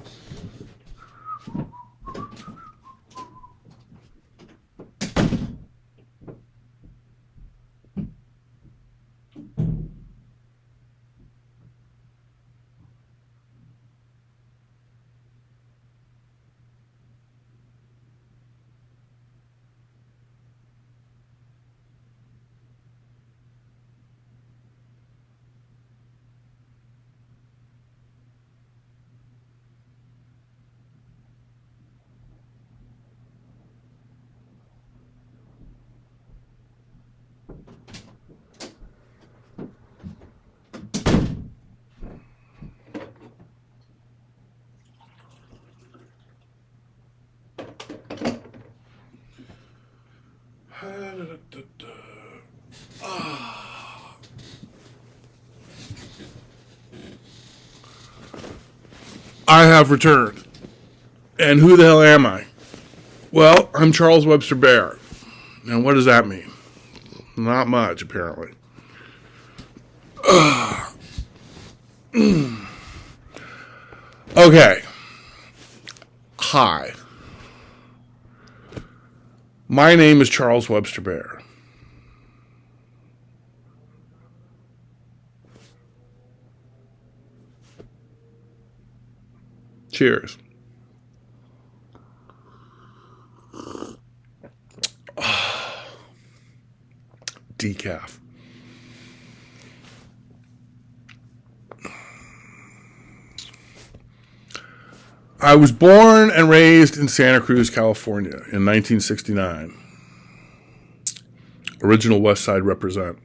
I have returned. And who the hell am I? Well, I'm Charles Webster Baer. Now, what does that mean? Not much, apparently. Okay. Hi. My name is Charles Webster Baer. Cheers. Decaf. I was born and raised in Santa Cruz, California in 1969. Original West Side represent.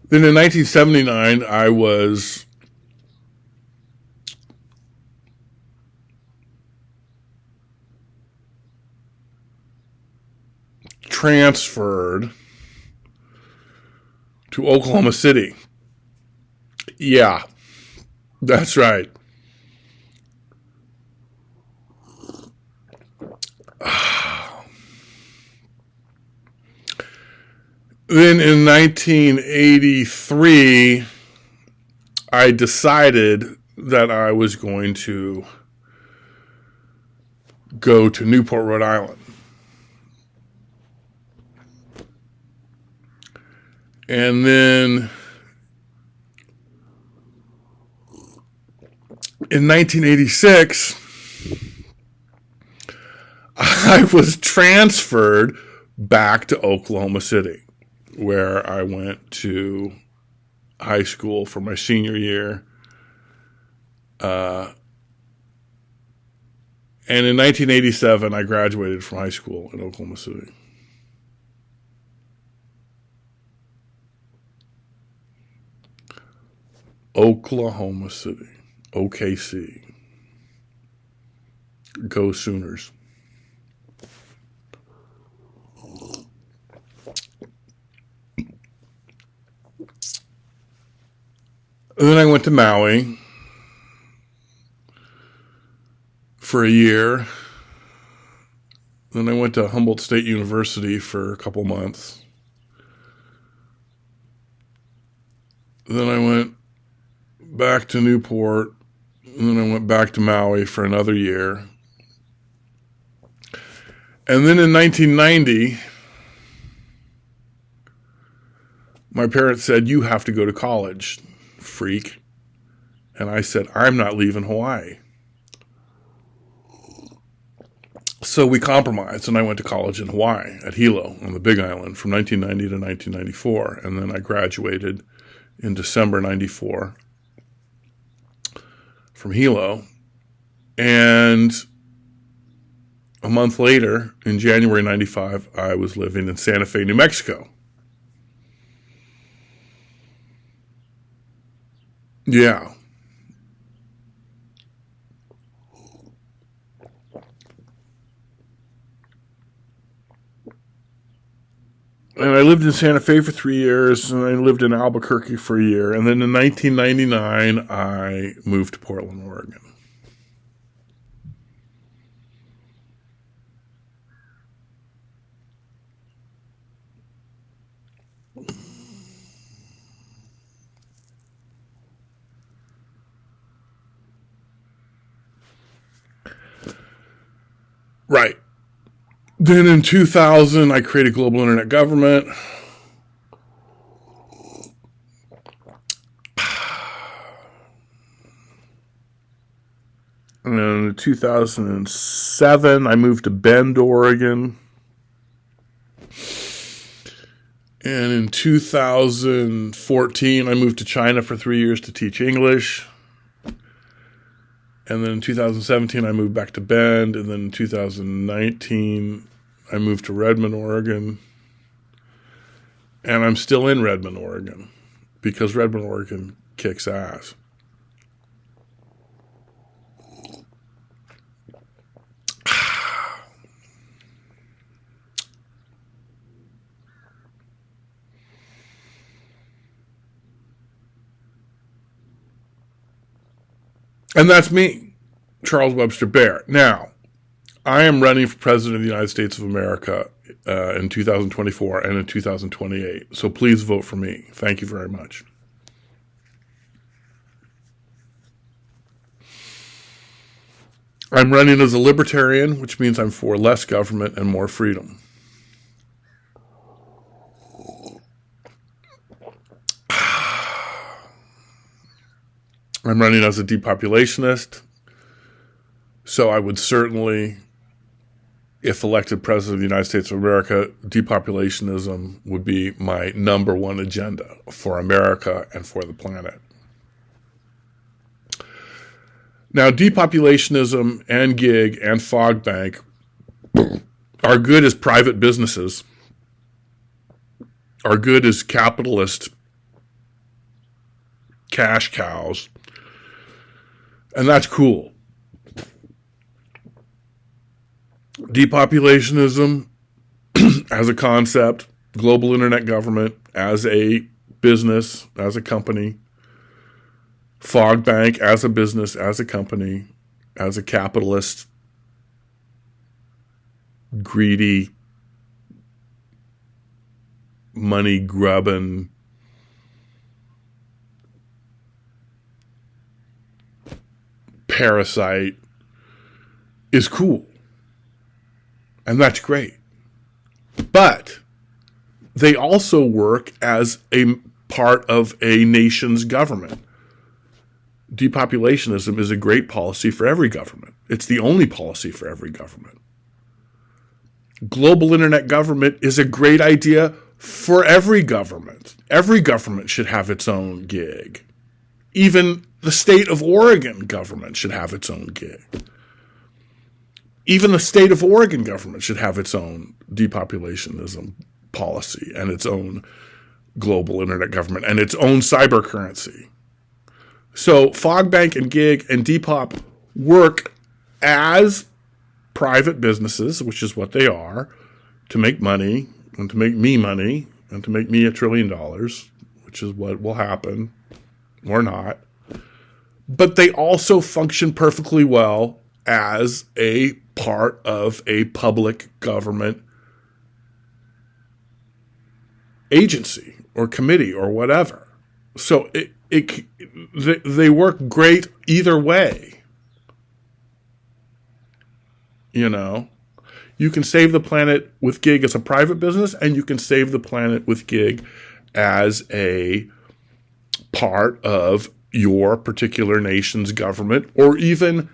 Then in 1979, I was transferred to Oklahoma City. Yeah, that's right. Then in 1983, I decided that I was going to go to Newport, Rhode Island. And then in 1986, I was transferred back to Oklahoma City, where I went to high school for my senior year. And in 1987, I graduated from high school in Oklahoma City. Oklahoma City, OKC. Go Sooners. And then I went to Maui for a year. Then I went to Humboldt State University for a couple months. Then I went back to Newport. And then I went back to Maui for another year. And then in 1990, my parents said, "You have to go to college, freak." And I said, "I'm not leaving Hawaii." So we compromised, and I went to college in Hawaii at Hilo on the Big Island from 1990 to 1994. And then I graduated in December 94 from Hilo. And a month later, in January 95, I was living in Santa Fe, New Mexico. Yeah. And I lived in Santa Fe for 3 years, and I lived in Albuquerque for a year. And then in 1999, I moved to Portland, Oregon. Right. Then in 2000, I created Global Internet Government. And then in 2007, I moved to Bend, Oregon. And in 2014, I moved to China for 3 years to teach English. And then in 2017, I moved back to Bend. And then in 2019, I moved to Redmond, Oregon. And I'm still in Redmond, Oregon, because Redmond, Oregon kicks ass. And that's me, Charles Webster Baer. Now, I am running for President of the United States of America in 2024 and in 2028. So please vote for me. Thank you very much. I'm running as a libertarian, which means I'm for less government and more freedom. I'm running as a depopulationist. So I would certainly, if elected President of the United States of America, depopulationism would be my number one agenda for America and for the planet. Now, depopulationism and gig and fog bank are good as private businesses, are good as capitalist cash cows, and that's cool. Depopulationism as a concept, global internet government as a business, as a company, fog bank as a business, as a company, as a capitalist, greedy, money grubbing, parasite is cool. And that's great. But they also work as a part of a nation's government. Depopulationism is a great policy for every government. It's the only policy for every government. Global internet government is a great idea for every government. Every government should have its own gig. Even the state of Oregon government should have its own gig. Even the state of Oregon government should have its own depopulationism policy and its own global internet government and its own cyber currency. So Fogbank and Gig and Depop work as private businesses, which is what they are, to make money and to make me money and to make me $1 trillion, which is what will happen or not. But they also function perfectly well as a part of a public government agency or committee or whatever. So they work great either way. You know, you can save the planet with Gig as a private business, and you can save the planet with Gig as a part of your particular nation's government, or even,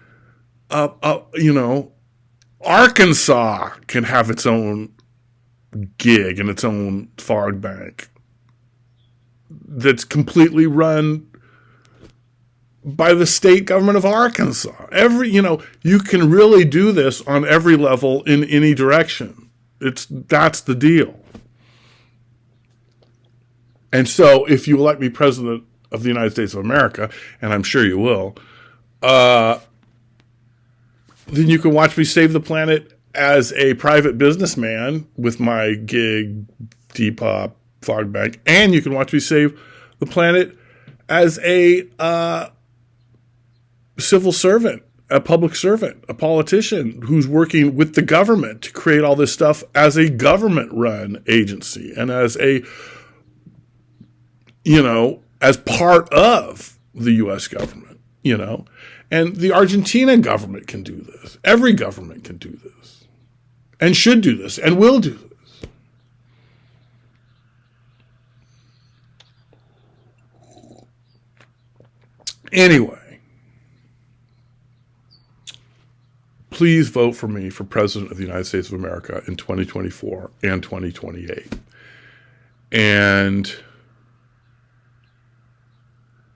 Arkansas can have its own Gig and its own fog bank that's completely run by the state government of Arkansas. You can really do this on every level in any direction. That's the deal. And so if you elect me president of the United States of America, and I'm sure you will, then you can watch me save the planet as a private businessman with my Gig, Depop, fog bank, and you can watch me save the planet as a civil servant, a public servant, a politician who's working with the government to create all this stuff as a government-run agency and as as part of the U.S. government, And the Argentina government can do this. Every government can do this and should do this and will do this. Anyway, please vote for me for President of the United States of America in 2024 and 2028. And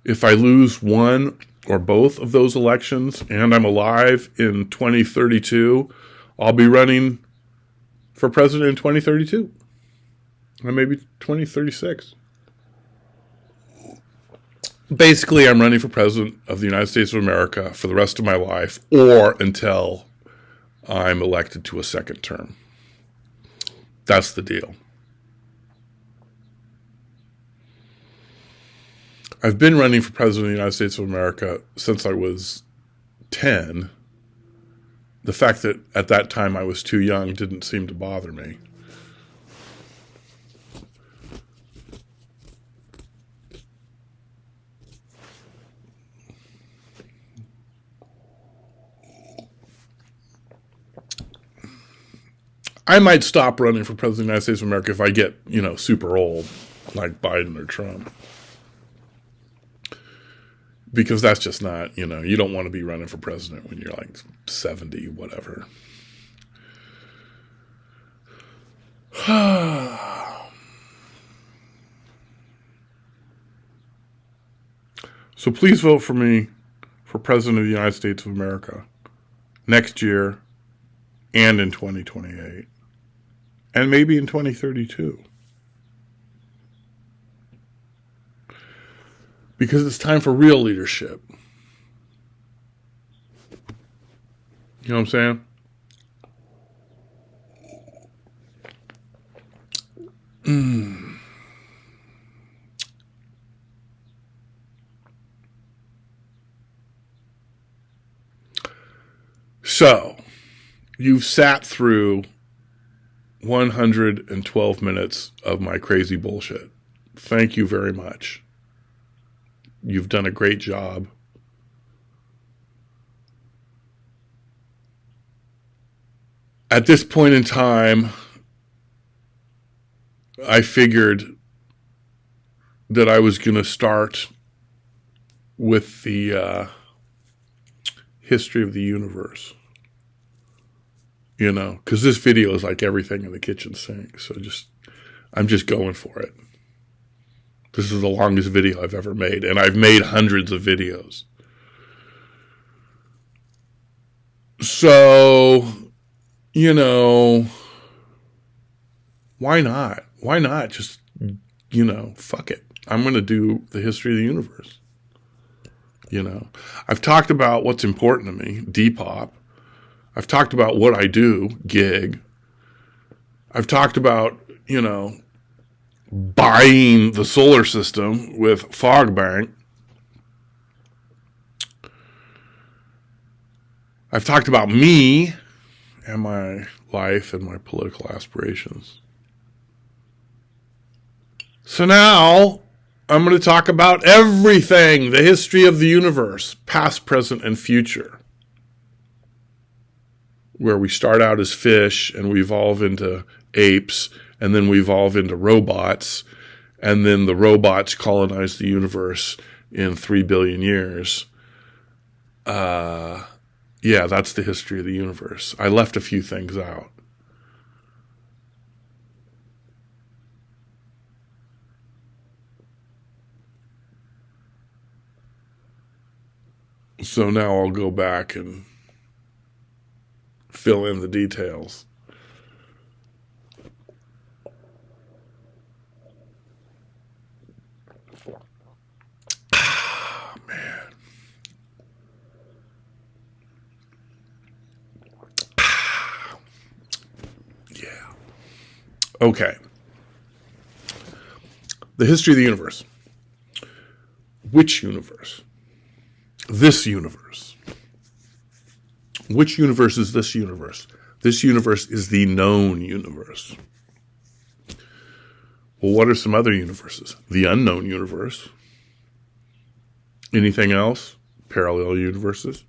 if I lose one or both of those elections and I'm alive in 2032, I'll be running for president in 2032 or maybe 2036. Basically, I'm running for president of the United States of America for the rest of my life, or until I'm elected to a second term. That's the deal. I've been running for president of the United States of America since I was 10. The fact that at that time I was too young didn't seem to bother me. I might stop running for president of the United States of America if I get, super old, like Biden or Trump. Because that's just not, you don't want to be running for president when you're like 70, whatever. So please vote for me for president of the United States of America next year and in 2028 and maybe in 2032. Because it's time for real leadership. You know what I'm saying? So, you've sat through 112 minutes of my crazy bullshit. Thank you very much. You've done a great job. At this point in time, I figured that I was going to start with the history of the universe. Because this video is like everything in the kitchen sink. So I'm just going for it. This is the longest video I've ever made, and I've made hundreds of videos. So, why not? Why not just, fuck it. I'm going to do the history of the universe. I've talked about what's important to me, Depop. I've talked about what I do, gig. I've talked about, buying the solar system with Fogbank. I've talked about me and my life and my political aspirations. So now I'm going to talk about everything, the history of the universe, past, present, and future. Where we start out as fish and we evolve into apes, and then we evolve into robots, and then the robots colonize the universe in 3 billion years. Yeah, that's the history of the universe. I left a few things out. So now I'll go back and fill in the details. Man. Yeah. Okay. The history of the universe. Which universe? This universe. Which universe is this universe? This universe is the known universe. Well, what are some other universes? The unknown universe. Anything else? Parallel universes.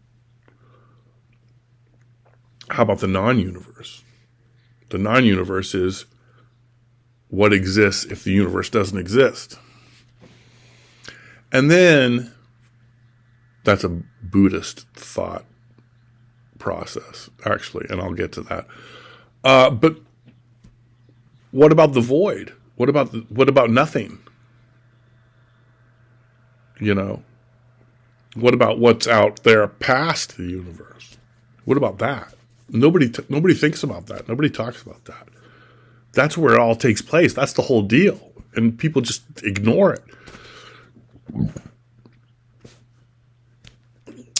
How about the non-universe? The non-universe is what exists if the universe doesn't exist. And then, that's a Buddhist thought process, actually, and I'll get to that. But what about the void? What about nothing? What about what's out there past the universe? What about that? Nobody thinks about that. Nobody talks about that. That's where it all takes place. That's the whole deal, and people just ignore it.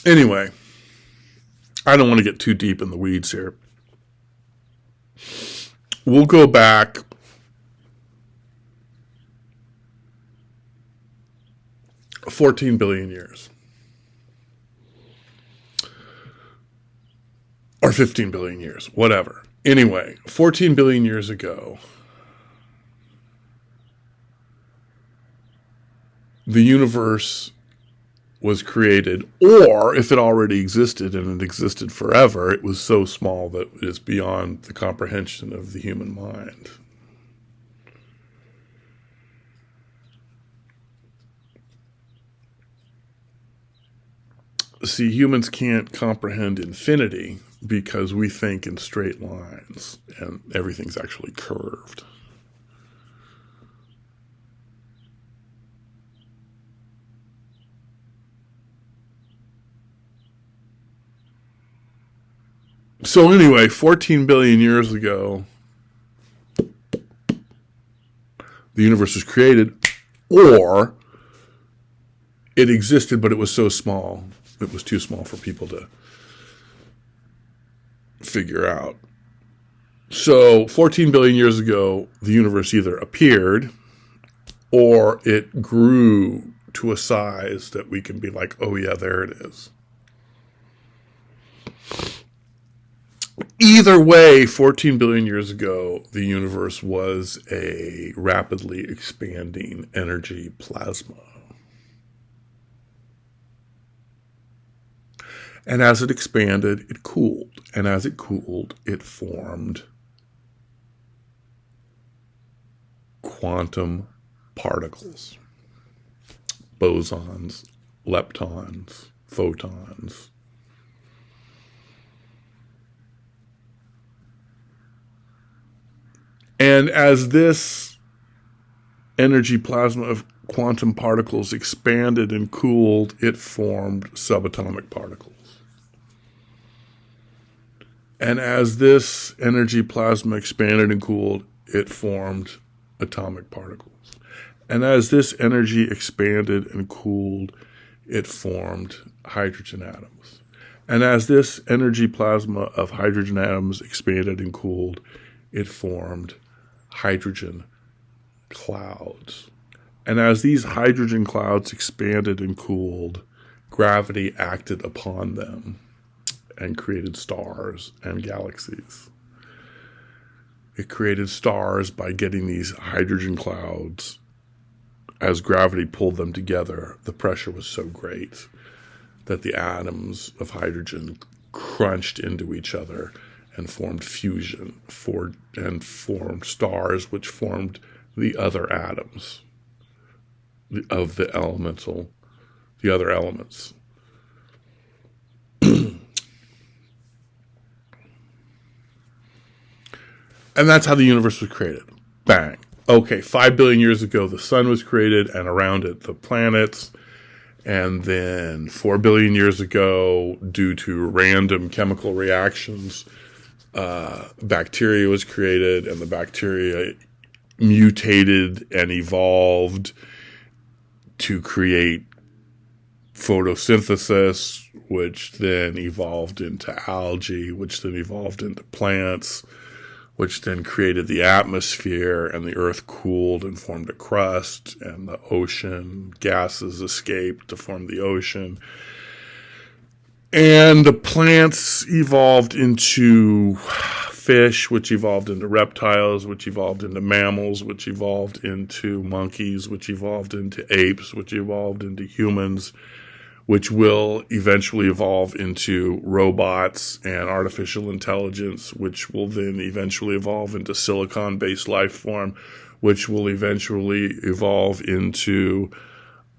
Anyway, I don't want to get too deep in the weeds here. We'll go back 14 billion years. Or 15 billion years, whatever. Anyway, 14 billion years ago, the universe was created, or if it already existed and it existed forever, it was so small that it is beyond the comprehension of the human mind. See, humans can't comprehend infinity because we think in straight lines and everything's actually curved. So anyway, 14 billion years ago, the universe was created, or it existed, but it was so small, it was too small for people to figure out. So 14 billion years ago, the universe either appeared or it grew to a size that we can be like, oh yeah, there it is. Either way, 14 billion years ago, the universe was a rapidly expanding energy plasma. And as it expanded, it cooled. And as it cooled, it formed quantum particles, bosons, leptons, photons. And as this energy plasma of quantum particles expanded and cooled, it formed subatomic particles. And as this energy plasma expanded and cooled, it formed atomic particles. And as this energy expanded and cooled, it formed hydrogen atoms. And as this energy plasma of hydrogen atoms expanded and cooled, it formed hydrogen clouds. And as these hydrogen clouds expanded and cooled, gravity acted upon them and created stars and galaxies. It created stars by getting these hydrogen clouds. As gravity pulled them together, the pressure was so great that the atoms of hydrogen crunched into each other and formed fusion and formed stars, which formed the other atoms of the other elements. And that's how the universe was created. Bang. Okay, 5 billion years ago, the sun was created, and around it, the planets. And then 4 billion years ago, due to random chemical reactions, bacteria was created, and the bacteria mutated and evolved to create photosynthesis, which then evolved into algae, which then evolved into plants, which then created the atmosphere, and the earth cooled and formed a crust, and the ocean gases escaped to form the ocean. And the plants evolved into fish, which evolved into reptiles, which evolved into mammals, which evolved into monkeys, which evolved into apes, which evolved into humans, which will eventually evolve into robots and artificial intelligence, which will then eventually evolve into silicon-based life form, which will eventually evolve into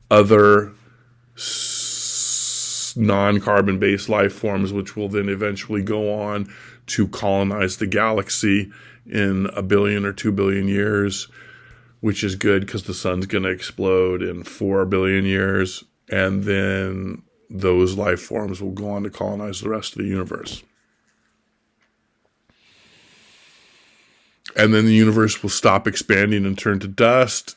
other non-carbon-based life forms, which will then eventually go on to colonize the galaxy in 1 billion or 2 billion years, which is good because the sun's going to explode in 4 billion years. And then those life forms will go on to colonize the rest of the universe. And then the universe will stop expanding and turn to dust.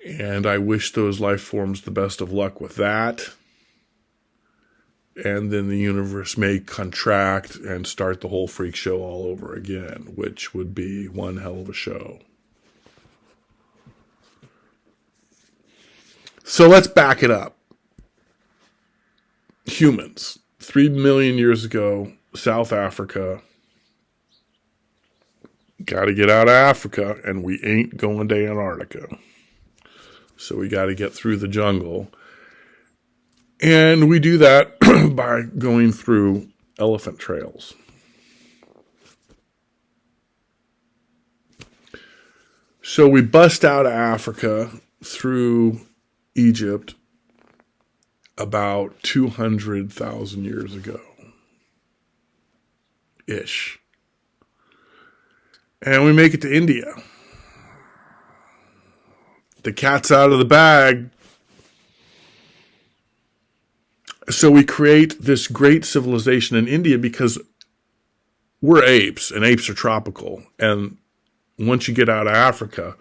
And I wish those life forms the best of luck with that. and then the universe may contract and start the whole freak show all over again, which would be one hell of a show. So let's back it up. Humans, 3 million years ago, South Africa. Got to get out of Africa, and we ain't going to Antarctica. So we got to get through the jungle. And we do that by going through elephant trails. So we bust out of Africa through Egypt about 200,000 years ago. Ish. And we make it to India. The cat's out of the bag. So we create this great civilization in India because we're apes, and apes are tropical. And once you get out of Africa,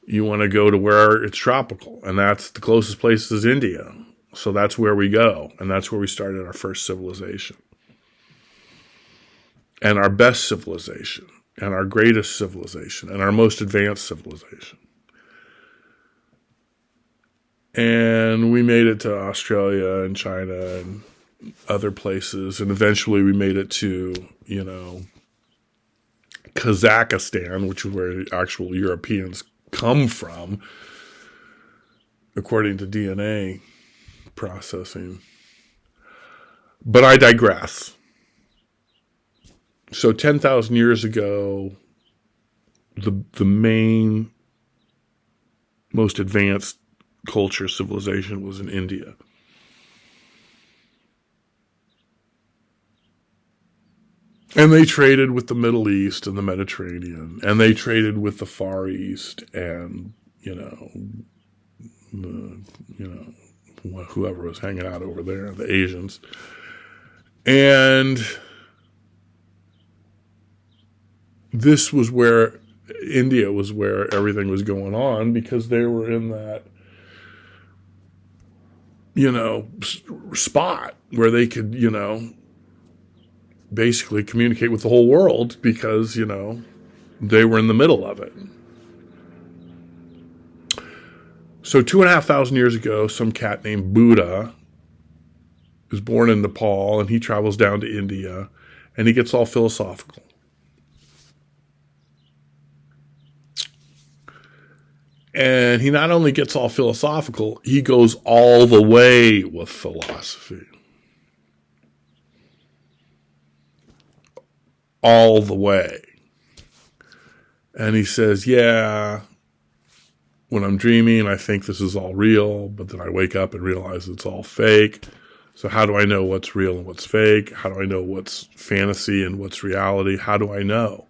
you want to go to where it's tropical. And that's the closest place is India. So that's where we go. And that's where we started our first civilization. And our best civilization. And our greatest civilization. And our most advanced civilization. And we made it to Australia and China and other places. And eventually we made it to, Kazakhstan, which is where actual Europeans come from, according to DNA processing. But I digress. So 10,000 years ago, the main, most advanced culture, civilization was in India. And they traded with the Middle East and the Mediterranean, and they traded with the Far East and, whoever was hanging out over there, the Asians. And this was where, India was where everything was going on, because they were in that, spot where they could, basically communicate with the whole world, because, they were in the middle of it. So 2,500 years ago, some cat named Buddha was born in Nepal, and he travels down to India, and he gets all philosophical. And he not only gets all philosophical, he goes all the way with philosophy. All the way. And he says, yeah, when I'm dreaming, I think this is all real, but then I wake up and realize it's all fake. So how do I know what's real and what's fake? How do I know what's fantasy and what's reality? How do I know?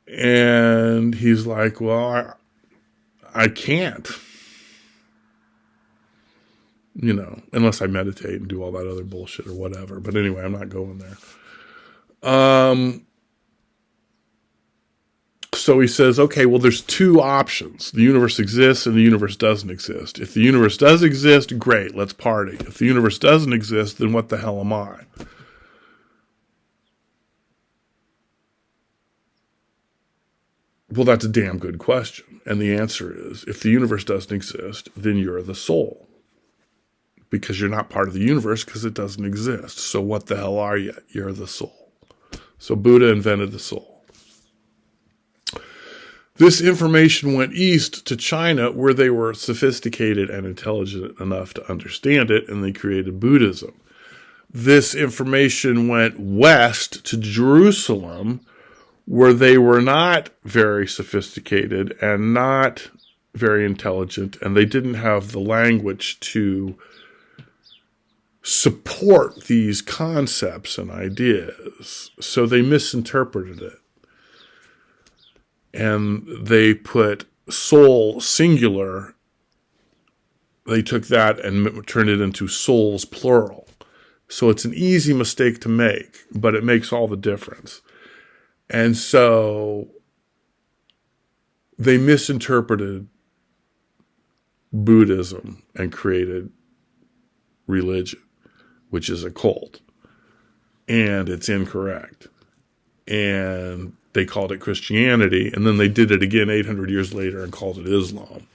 And he's like, well, I can't, unless I meditate and do all that other bullshit or whatever. But anyway, I'm not going there. So he says, okay, well, there's two options. The universe exists and the universe doesn't exist. If the universe does exist, great, let's party. If the universe doesn't exist, then what the hell am I? Well, that's a damn good question. And the answer is, if the universe doesn't exist, then you're the soul. Because you're not part of the universe because it doesn't exist. So what the hell are you? You're the soul. So Buddha invented the soul. This information went east to China, where they were sophisticated and intelligent enough to understand it, and they created Buddhism. This information went west to Jerusalem, where they were not very sophisticated and not very intelligent, and they didn't have the language to support these concepts and ideas. So they misinterpreted it. And they put soul singular, they took that and turned it into souls plural. So it's an easy mistake to make, but it makes all the difference. And so they misinterpreted Buddhism and created religion, which is a cult. And it's incorrect. And they called it Christianity, and then they did it again 800 years later and called it Islam.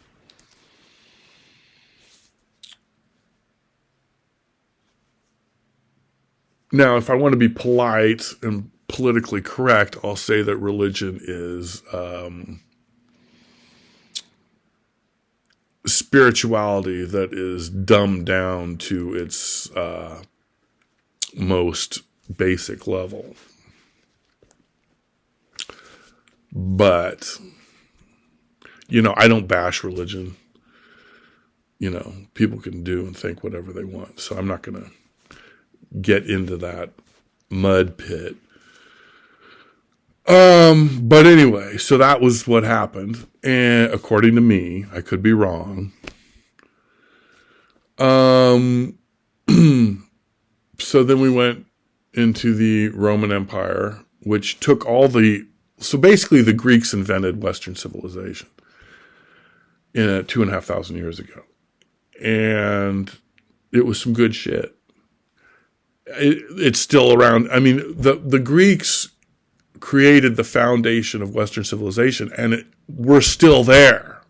Now, if I want to be polite and politically correct, I'll say that religion is spirituality that is dumbed down to its most basic level. But, I don't bash religion. People can do and think whatever they want. So I'm not going to get into that mud pit. But anyway, so that was what happened. And according to me, I could be wrong. So then we went into the Roman Empire, which took so basically the Greeks invented Western civilization in 2,500 years ago. And it was some good shit. It's still around. I mean, the Greeks created the foundation of Western civilization, and we're still there.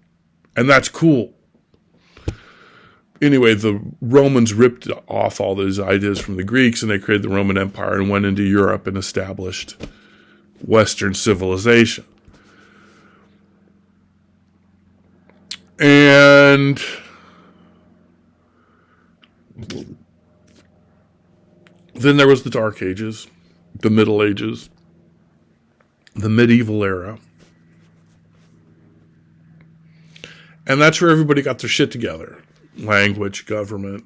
And that's cool. Anyway, the Romans ripped off all those ideas from the Greeks, and they created the Roman Empire and went into Europe and established Western civilization. And then there was the Dark Ages, the Middle Ages, the medieval era. And that's where everybody got their shit together. Language, government,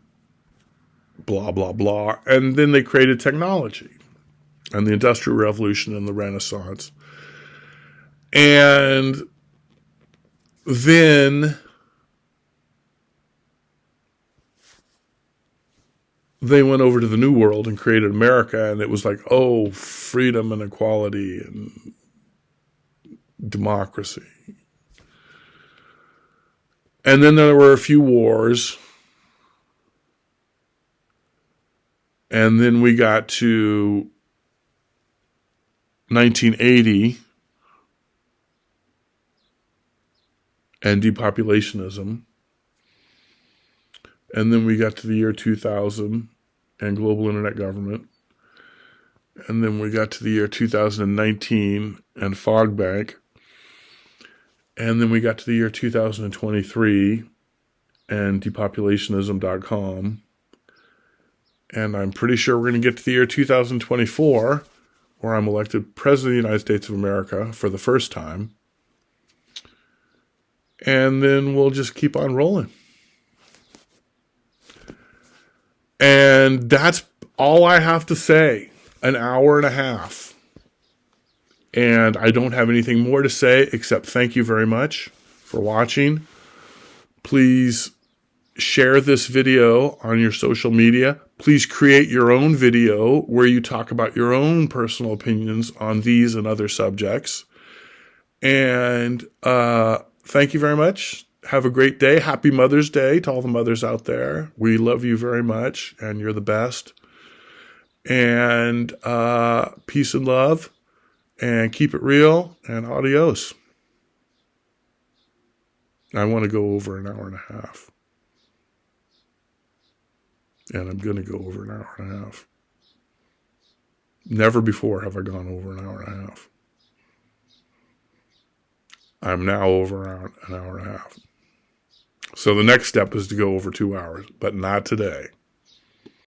blah, blah, blah. And then they created technology and the Industrial Revolution and the Renaissance. And then they went over to the New World and created America, and it was like, oh, freedom and equality and democracy. And then there were a few wars. And then we got to 1980 and depopulationism. And then we got to the year 2000 and global internet government. And then we got to the year 2019 and fog bank. And then we got to the year 2023 and depopulationism.com. And I'm pretty sure we're going to get to the year 2024, where I'm elected President of the United States of America for the first time. And then we'll just keep on rolling. And that's all I have to say. An hour and a half. And I don't have anything more to say except thank you very much for watching. Please share this video on your social media. Please create your own video where you talk about your own personal opinions on these and other subjects. And thank you very much. Have a great day. Happy Mother's Day to all the mothers out there. We love you very much, and you're the best. And peace and love. And keep it real, and adios. I want to go over an hour and a half. And I'm going to go over an hour and a half. Never before have I gone over an hour and a half. I'm now over an hour and a half. So the next step is to go over 2 hours, but not today.